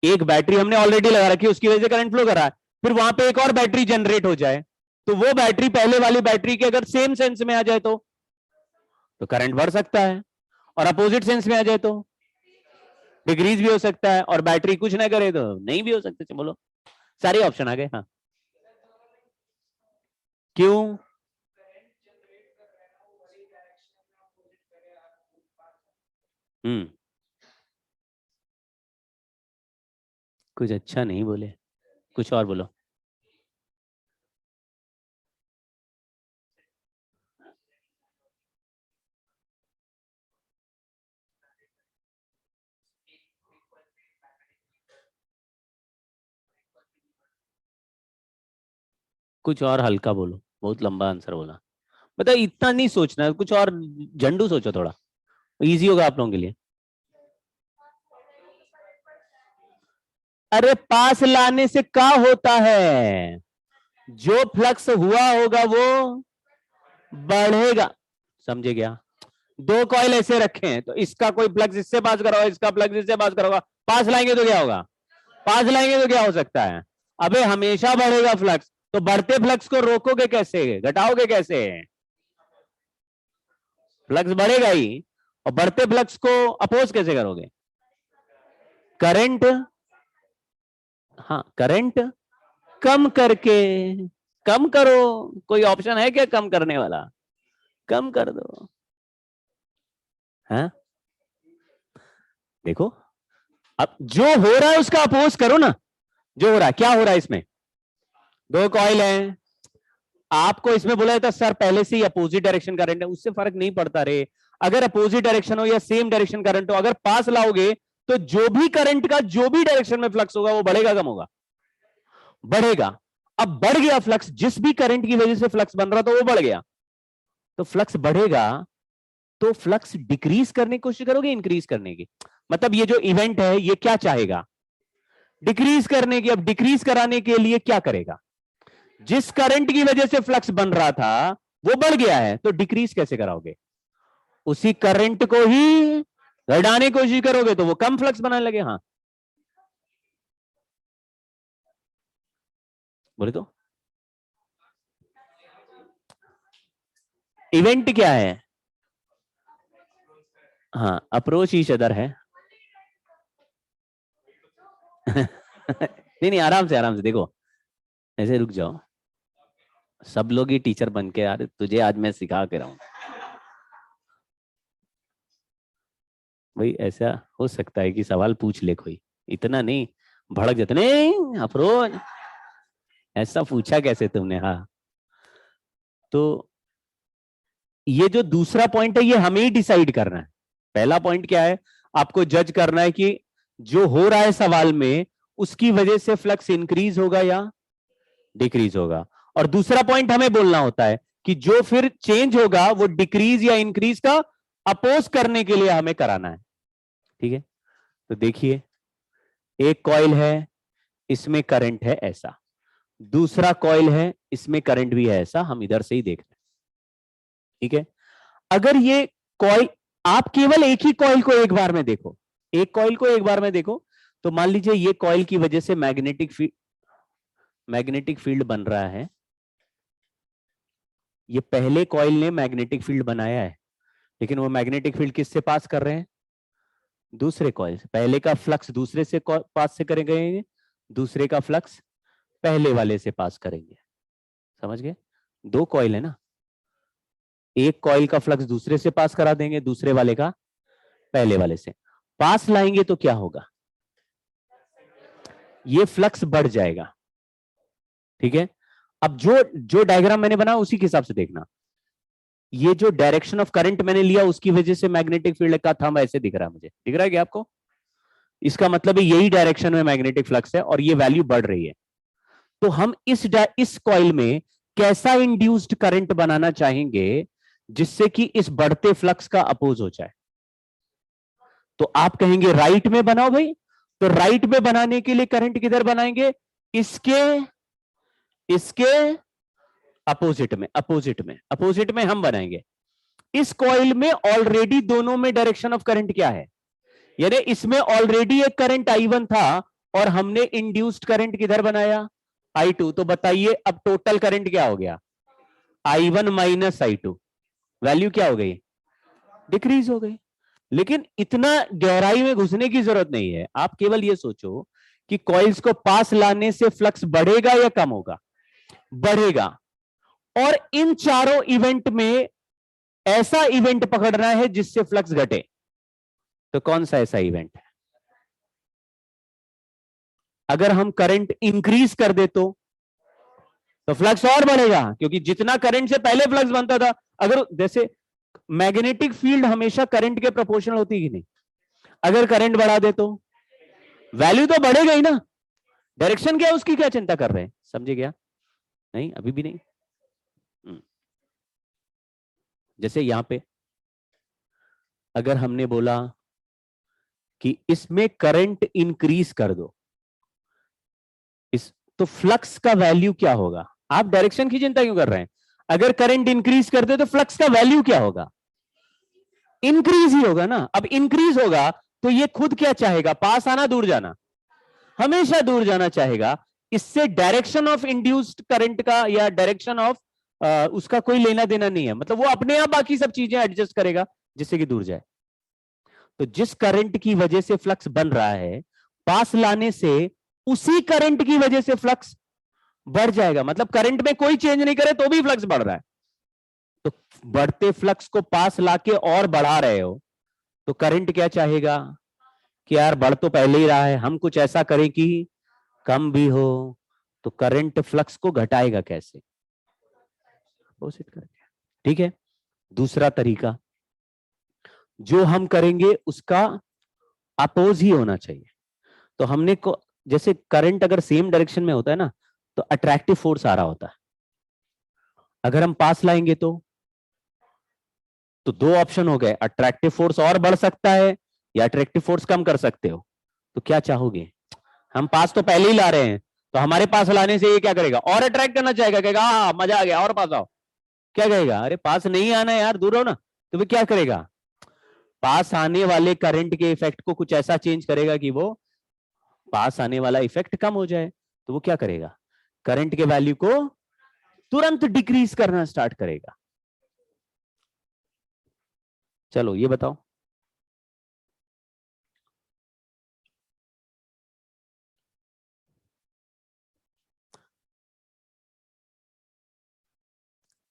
एक बैटरी हमने ऑलरेडी लगा रखी है, उसकी वजह से करंट फ्लो कर रहा है, फिर वहां पे एक और बैटरी जनरेट हो जाए, तो वो बैटरी पहले वाली बैटरी के अगर सेम सेंस में आ जाए तो करंट बढ़ सकता है, और अपोजिट सेंस में आ जाए तो डिक्रीज भी हो सकता है, और बैटरी कुछ ना करे तो नहीं भी हो सकते। बोलो, सारे ऑप्शन आ गए। हाँ, क्यों? कुछ अच्छा नहीं बोले, कुछ और बोलो। कुछ और हल्का बोलो, बहुत लंबा आंसर बोला। मतलब इतना नहीं सोचना, कुछ और झंडू सोचो, थोड़ा इजी होगा आप लोगों के लिए। अरे पास लाने से क्या होता है? जो फ्लक्स हुआ होगा वो बढ़ेगा। समझे क्या? दो कॉइल ऐसे रखे हैं, तो इसका कोई फ्लक्स इससे पास करोगा, इसका फ्लक्स इससे पास करोगा, पास लाएंगे तो क्या होगा? पास लाएंगे तो क्या हो सकता है? अबे हमेशा बढ़ेगा फ्लक्स, तो बढ़ते फ्लक्स को रोकोगे कैसे, घटाओगे कैसे? फ्लक्स बढ़ेगा ही, और बढ़ते फ्लक्स को अपोज कैसे करोगे? करंट, हाँ करंट कम करके। कम करो, कोई ऑप्शन है क्या कम करने वाला? कम कर दो। हाँ, देखो, अब जो हो रहा है उसका अपोज करो ना। जो हो रहा है, क्या हो रहा है इसमें? दो कॉइल हैं, आपको इसमें बोला जाता सर पहले से ही अपोजिट डायरेक्शन करंट है, उससे फर्क नहीं पड़ता रे। अगर अपोजिट डायरेक्शन हो या सेम डायरेक्शन करंट हो, अगर पास लाओगे तो जो भी करंट का जो भी डायरेक्शन में फ्लक्स होगा वो बढ़ेगा कम होगा? बढ़ेगा। अब बढ़ गया फ्लक्स, जिस भी करंट की वजह से फ्लक्स बन रहा था वो बढ़ गया, तो फ्लक्स बढ़ेगा, तो फ्लक्स डिक्रीज करने की कोशिश करोगे इंक्रीज करने की? मतलब ये जो इवेंट है ये क्या चाहेगा? डिक्रीज करने की। अब डिक्रीज कराने के लिए क्या करेगा? जिस करंट की वजह से फ्लक्स बन रहा था वो बढ़ गया है, तो डिक्रीज कैसे कराओगे? उसी करंट को ही घटाने की कोशिश करोगे तो वो कम फ्लक्स बनाने लगे। हाँ बोले तो इवेंट क्या है? हाँ अप्रोच ईच अदर है। नहीं नहीं, आराम से देखो, ऐसे रुक जाओ, सब लोग ही टीचर बन के, यार तुझे आज मैं सिखा के रहा हूं भाई। ऐसा हो सकता है कि सवाल पूछ ले कोई, इतना नहीं भड़क जाते। नहीं अप्रोच ऐसा पूछा कैसे तुमने? हाँ तो ये जो दूसरा पॉइंट है ये हमें ही डिसाइड करना है। पहला पॉइंट क्या है? आपको जज करना है कि जो हो रहा है सवाल में उसकी वजह से फ्लक्स इंक्रीज होगा या डिक्रीज होगा। और दूसरा पॉइंट हमें बोलना होता है कि जो फिर चेंज होगा वो डिक्रीज या इंक्रीज का अपोज करने के लिए हमें कराना है। ठीक है, तो देखिए एक कॉइल है, इसमें करंट है ऐसा, दूसरा कॉइल है इसमें करंट भी है ऐसा, हम इधर से ही देख रहे हैं। ठीक है, अगर ये कॉइल, आप केवल एक ही कॉइल को एक बार में देखो, एक कॉइल को एक बार में देखो, तो मान लीजिए ये कॉइल की वजह से मैग्नेटिक फील्ड बन रहा है। ये पहले कॉइल ने मैग्नेटिक फील्ड बनाया है, लेकिन वो मैग्नेटिक फील्ड किससे पास कर रहे हैं? दूसरे कॉइल से। पहले का फ्लक्स दूसरे से पास से करेंगे, दूसरे का फ्लक्स पहले वाले से पास करेंगे। समझ गए? दो कॉइल है ना, एक कॉइल का फ्लक्स दूसरे से पास करा देंगे, दूसरे वाले का पहले वाले से पास लाएंगे, तो क्या होगा? ये फ्लक्स बढ़ जाएगा। ठीक है, अब जो जो डायग्राम मैंने बनाया उसी के हिसाब से देखना। ये जो डायरेक्शन ऑफ करंट मैंने लिया उसकी वजह से मैग्नेटिक फील्ड का थंब ऐसे दिख रहा है, मुझे दिख रहा है क्या आपको? इसका मतलब है यही डायरेक्शन में मैग्नेटिक फ्लक्स है और ये वैल्यू बढ़ रही है। तो हम इस कॉइल में कैसा इंड्यूस्ड करंट बनाना चाहेंगे जिससे कि इस बढ़ते फ्लक्स का अपोज हो जाए? तो आप कहेंगे राइट में बनाओ भाई। तो राइट में बनाने के लिए करंट किधर बनाएंगे? इसके अपोजिट में हम बनाएंगे। इस कॉइल में ऑलरेडी दोनों में डायरेक्शन ऑफ करंट क्या है? यानी इसमें ऑलरेडी एक करंट I1 था और हमने इंड्यूस्ड करंट किधर बनाया? I2। तो बताइए अब टोटल करंट क्या हो गया? I1 minus I2। वैल्यू क्या हो गई? डिक्रीज हो गई। लेकिन इतना गहराई में घुसने की जरूरत नहीं है, आप केवल ये सोचो कि कॉइल्स को पास लाने से फ्लक्स बढ़ेगा या कम होगा? बढ़ेगा। और इन चारों इवेंट में ऐसा इवेंट पकड़ना है जिससे फ्लक्स घटे। तो कौन सा ऐसा इवेंट है? अगर हम करंट इंक्रीज कर दे तो फ्लक्स और बढ़ेगा, क्योंकि जितना करंट से पहले फ्लक्स बनता था, अगर जैसे मैग्नेटिक फील्ड हमेशा करंट के प्रोपोर्शनल होती है कि नहीं? अगर करंट बढ़ा दे तो वैल्यू तो बढ़ेगा ही ना। डायरेक्शन क्या है उसकी क्या चिंता कर रहे हैं? समझे क्या? नहीं अभी भी नहीं। जैसे यहां पे अगर हमने बोला कि इसमें करंट इंक्रीज कर दो, तो फ्लक्स का वैल्यू क्या होगा? आप डायरेक्शन की चिंता क्यों कर रहे हैं? अगर करंट इंक्रीज कर दे तो फ्लक्स का वैल्यू क्या होगा? इंक्रीज ही होगा ना। अब इंक्रीज होगा तो ये खुद क्या चाहेगा? पास आना, दूर जाना? हमेशा दूर जाना चाहेगा। इससे डायरेक्शन ऑफ इंड्यूस्ड करंट का या डायरेक्शन ऑफ उसका कोई लेना देना नहीं है। मतलब वो अपने आप बाकी सब चीजें एडजस्ट करेगा जिससे कि दूर जाए। तो जिस करंट की वजह से फ्लक्स बन रहा है, पास लाने से उसी करंट की वजह से फ्लक्स बढ़ जाएगा। मतलब करंट में कोई चेंज नहीं करे तो भी फ्लक्स बढ़ रहा है। तो बढ़ते फ्लक्स को पास लाके और बढ़ा रहे हो, तो करंट क्या चाहेगा कि यार बढ़ तो पहले ही रहा है, हम कुछ ऐसा करें कि कम भी हो। तो करंट फ्लक्स को घटाएगा कैसे? अपोजिट करके। ठीक है, दूसरा तरीका जो हम करेंगे उसका अपोज ही होना चाहिए। तो हमने को जैसे करंट अगर सेम डायरेक्शन में होता है ना, तो अट्रैक्टिव फोर्स आ रहा होता है। अगर हम पास लाएंगे तो दो ऑप्शन हो गए, अट्रैक्टिव फोर्स और बढ़ सकता है या अट्रैक्टिव फोर्स कम कर सकते हो। तो क्या चाहोगे? हम पास तो पहले ही ला रहे हैं, तो हमारे पास लाने से ये क्या करेगा? और अट्रैक्ट करना चाहेगा, कहेगा हाँ मजा आ गया और पास आओ। क्या कहेगा? अरे पास नहीं आना यार, दूर हो ना। तो फिर क्या करेगा? पास आने वाले करंट के इफेक्ट को कुछ ऐसा चेंज करेगा कि वो पास आने वाला इफेक्ट कम हो जाए। तो वो क्या करेगा? करंट के वैल्यू को तुरंत डिक्रीज करना स्टार्ट करेगा। चलो ये बताओ,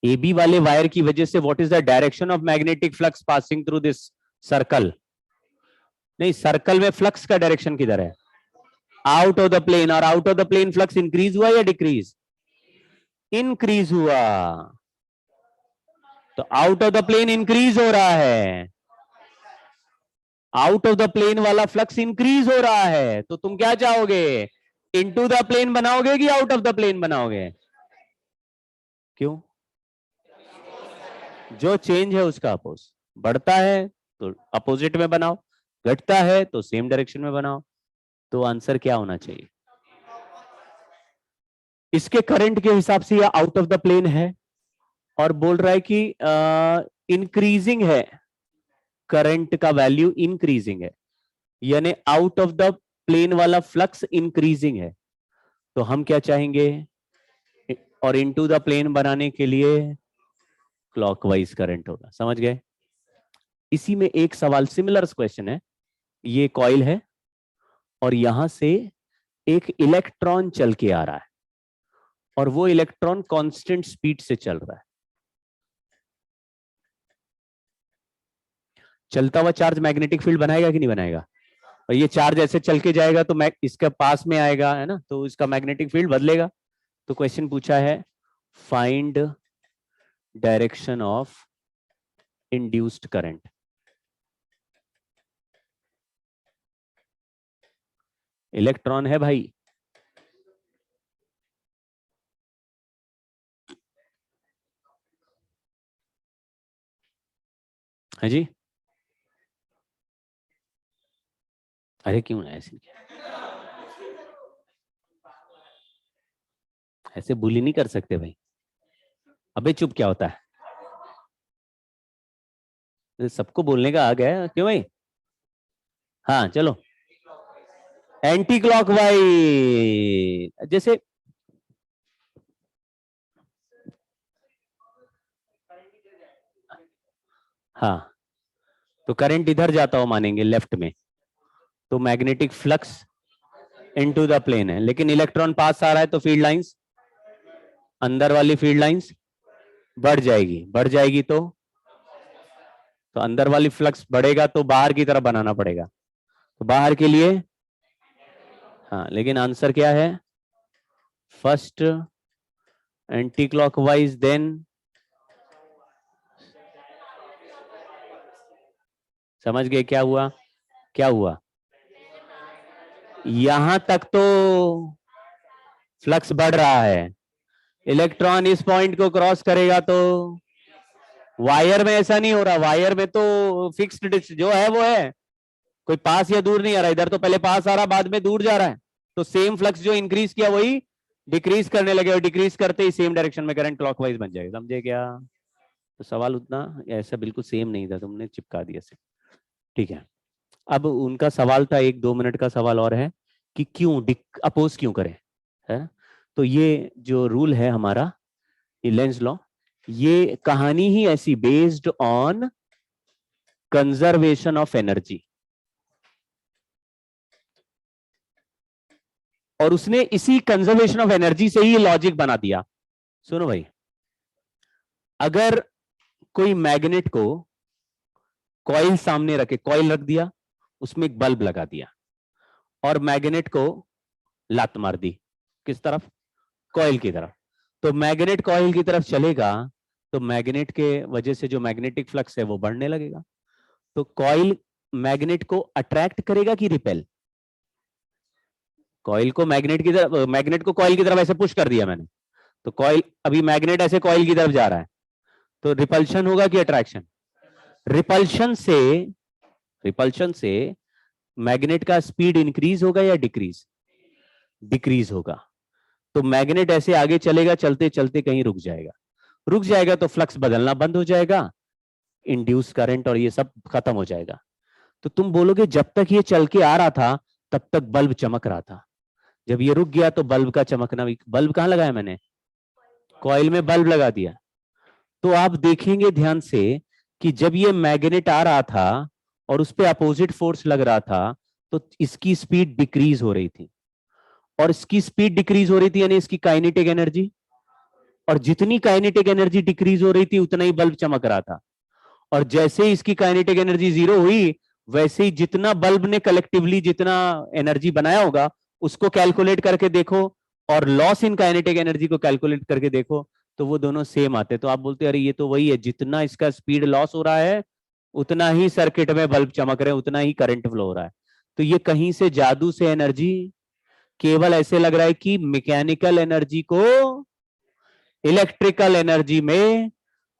AB वाले वायर की वजह से what is the direction of magnetic flux passing through this circle? नहीं, सर्कल में फ्लक्स का डायरेक्शन किधर है? Out of the plane. और out of the plane flux increase हुआ या डिक्रीज? इंक्रीज हुआ। तो out of the plane increase हो रहा है, आउट ऑफ द प्लेन वाला फ्लक्स इंक्रीज हो रहा है। तो तुम क्या चाहोगे? इनटू द प्लेन बनाओगे कि आउट ऑफ द प्लेन बनाओगे? क्यों? जो चेंज है उसका अपोज। बढ़ता है तो अपोजिट में बनाओ, घटता है तो सेम डायरेक्शन में बनाओ। तो आंसर क्या होना चाहिए? इसके करंट के हिसाब से यह आउट ऑफ द प्लेन है और बोल रहा है कि इंक्रीजिंग है, करंट का वैल्यू इंक्रीजिंग है, यानी आउट ऑफ द प्लेन वाला फ्लक्स इंक्रीजिंग है। तो हम क्या चाहेंगे? और इनटू द प्लेन बनाने के लिए क्लॉकवाइज करंट होगा। समझ गए? इसी में एक सवाल सिमिलर क्वेश्चन है। ये कॉइल है और यहां से एक इलेक्ट्रॉन चल के आ रहा है और वो इलेक्ट्रॉन कांस्टेंट स्पीड से चल रहा है। चलता हुआ चार्ज मैग्नेटिक फील्ड बनाएगा कि नहीं बनाएगा? और ये चार्ज ऐसे चल के जाएगा तो इसके पास में आएगा, है ना, तो इसका मैग्नेटिक फील्ड बदलेगा। तो क्वेश्चन पूछा है find direction of induced current. Electron है भाई, है जी? अरे क्यों ना ऐसे ऐसे बुली नहीं कर सकते भाई। अबे चुप क्या होता है? सबको बोलने का आ गया क्यों भाई? हाँ चलो, एंटी क्लॉकवाइज। जैसे हाँ, तो करंट इधर जाता हो मानेंगे लेफ्ट में, तो magnetic flux into the plane है, लेकिन इलेक्ट्रॉन पास आ रहा है तो फील्ड लाइंस, अंदर वाली फील्ड लाइंस बढ़ जाएगी। बढ़ जाएगी तो अंदर वाली फ्लक्स बढ़ेगा तो बाहर की तरफ बनाना पड़ेगा। तो बाहर के लिए हाँ, लेकिन आंसर क्या है? फर्स्ट एंटी क्लॉकवाइज, देन समझ गए क्या हुआ? क्या हुआ? यहां तक तो फ्लक्स बढ़ रहा है, इलेक्ट्रॉन इस पॉइंट को क्रॉस करेगा तो वायर में ऐसा नहीं हो रहा। वायर में तो फिक्स्ड जो है वो है, कोई पास या दूर नहीं आ रहा। इधर तो पहले पास आ रहा, बाद में दूर जा रहा है। तो सेम फ्लक्स जो इंक्रीज किया वही डिक्रीज करने लगे, और डिक्रीज करते ही सेम डायरेक्शन में करंट क्लॉकवाइज बन जाएगा। समझे क्या? तो सवाल उतना ऐसा बिल्कुल सेम नहीं था, तुमने चिपका दिया से। ठीक है, अब उनका सवाल था 1-2 मिनट का सवाल और है कि क्यों अपोज क्यों करें, है? तो ये जो रूल है हमारा, ये लेंज लॉ, ये कहानी ही ऐसी based on conservation of energy, और उसने इसी कंजर्वेशन ऑफ एनर्जी से ही लॉजिक बना दिया। सुनो भाई, अगर कोई मैग्नेट को कॉइल सामने रखे, कॉइल रख दिया, उसमें एक बल्ब लगा दिया और मैग्नेट को लात मार दी, किस तरफ? कॉइल की तरफ। तो मैग्नेट कॉइल की तरफ चलेगा तो मैग्नेट के वजह से जो मैग्नेटिक फ्लक्स है वो बढ़ने लगेगा। तो कॉइल मैग्नेट को अट्रैक्ट करेगा कि रिपेल? कॉइल को मैग्नेट की तरफ, मैग्नेट को कॉइल की तरफ ऐसे पुश कर दिया मैंने, तो कॉइल, अभी मैग्नेट ऐसे कॉइल की तरफ जा रहा है, तो रिपल्शन होगा कि अट्रैक्शन? रिपल्शन से मैग्नेट का स्पीड इंक्रीज होगा या डिक्रीज? डिक्रीज होगा। तो मैग्नेट ऐसे आगे चलेगा, चलते चलते कहीं रुक जाएगा तो फ्लक्स बदलना बंद हो जाएगा, इंड्यूस करंट और ये सब खत्म हो जाएगा। तो तुम बोलोगे जब तक ये चल के आ रहा था तब तक बल्ब चमक रहा था, जब ये रुक गया तो बल्ब का चमकना भी, बल्ब कहां लगाया मैंने? कॉइल में बल्ब लगा दिया। तो आप देखेंगे ध्यान से कि जब ये मैग्नेट आ रहा था और उस पर अपोजिट फोर्स लग रहा था तो इसकी स्पीड डिक्रीज हो रही थी, और इसकी स्पीड डिक्रीज हो रही थी यानी इसकी काइनेटिक एनर्जी, और जितनी काइनेटिक एनर्जी डिक्रीज हो रही थी उतना ही बल्ब चमक रहा था। और जैसे ही इसकी काइनेटिक एनर्जी जीरो हुई वैसे ही जितना बल्ब ने कलेक्टिवली जितना एनर्जी बनाया होगा उसको कैलकुलेट करके देखो, और लॉस इन काइनेटिक एनर्जी को कैलकुलेट करके देखो, तो वो दोनों सेम आते। तो आप बोलते हैं अरे ये तो वही है, जितना इसका स्पीड लॉस हो रहा है उतना ही सर्किट में बल्ब चमक रहे हैं, उतना ही करंट फ्लो हो रहा है। तो ये कहीं से जादू से एनर्जी, केवल ऐसे लग रहा है कि मैकेनिकल एनर्जी को इलेक्ट्रिकल एनर्जी में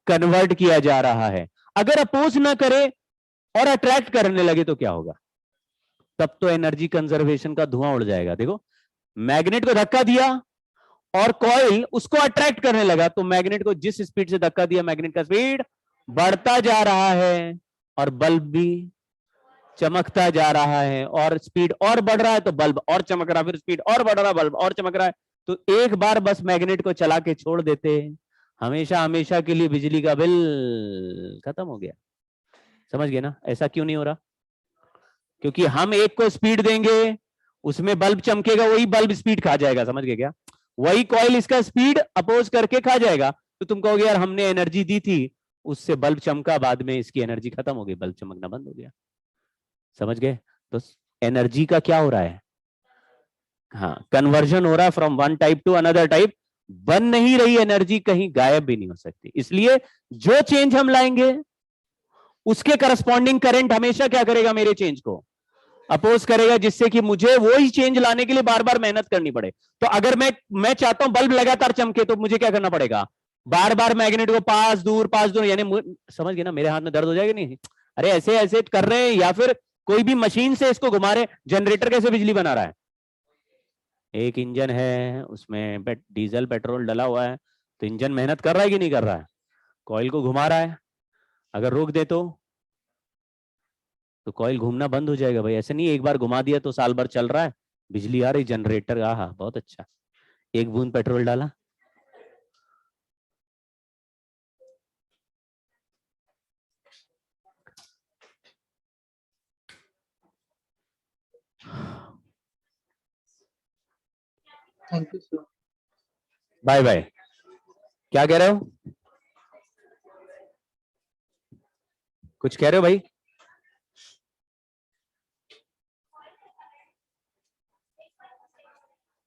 कन्वर्ट किया जा रहा है। अगर अपोज ना करे और अट्रैक्ट करने लगे तो क्या होगा? तब तो एनर्जी कंजर्वेशन का धुआं उड़ जाएगा। देखो, मैग्नेट को धक्का दिया और कॉइल उसको अट्रैक्ट करने लगा, तो मैग्नेट को जिस स्पीड से धक्का दिया मैग्नेट का स्पीड बढ़ता जा रहा है और बल्ब भी चमकता जा रहा है, और स्पीड और बढ़ रहा है तो बल्ब और चमक रहा है, फिर स्पीड और बढ़ रहा है, बल्ब और चमक रहा है। तो एक बार बस मैग्नेट को चला के छोड़ देते, हमेशा हमेशा के लिए बिजली का बिल खत्म हो गया। समझ गए ना? ऐसा क्यों नहीं हो रहा? क्योंकि हम एक को स्पीड देंगे, उसमें बल्ब चमकेगा, वही बल्ब स्पीड खा जाएगा। समझ गए क्या? वही कॉइल इसका स्पीड अपोज करके खा जाएगा। तो तुम कहोगे यार हमने एनर्जी दी थी, उससे बल्ब चमका, बाद में इसकी एनर्जी खत्म हो गई, बल्ब चमकना बंद हो गया। समझ गए? तो एनर्जी का क्या हो रहा है? हाँ, कन्वर्जन हो रहा है from one type two another type. बन नहीं रही एनर्जी, कहीं गायब भी नहीं हो सकती। इसलिए जो चेंज हम लाएंगे उसके करस्पॉन्डिंग करंट हमेशा क्या करेगा? मेरे चेंज को अपोज करेगा, जिससे कि मुझे वो ही चेंज लाने के लिए बार बार मेहनत करनी पड़े। तो अगर मैं चाहता हूं बल्ब लगातार चमके, तो मुझे क्या करना पड़ेगा? बार बार मैग्नेट को पास दूर यानी समझ गए ना? मेरे हाथ में दर्द हो जाएगा नहीं? अरे ऐसे ऐसे कर रहे हैं, या फिर कोई भी मशीन से इसको घुमा रहे। जनरेटर कैसे बिजली बना रहा है? एक इंजन है, उसमें डीजल पेट्रोल डला हुआ है, तो इंजन मेहनत कर रहा है कि नहीं कर रहा है? कॉइल को घुमा रहा है, अगर रोक दे तो कॉइल घूमना बंद हो जाएगा। भाई ऐसे नहीं एक बार घुमा दिया तो साल भर चल रहा है, बिजली आ रही, जनरेटर, आहा बहुत अच्छा, एक बूंद पेट्रोल डाला। Thank you sir. Bye bye. क्या कह रहे हो? कुछ कह रहे हो भाई?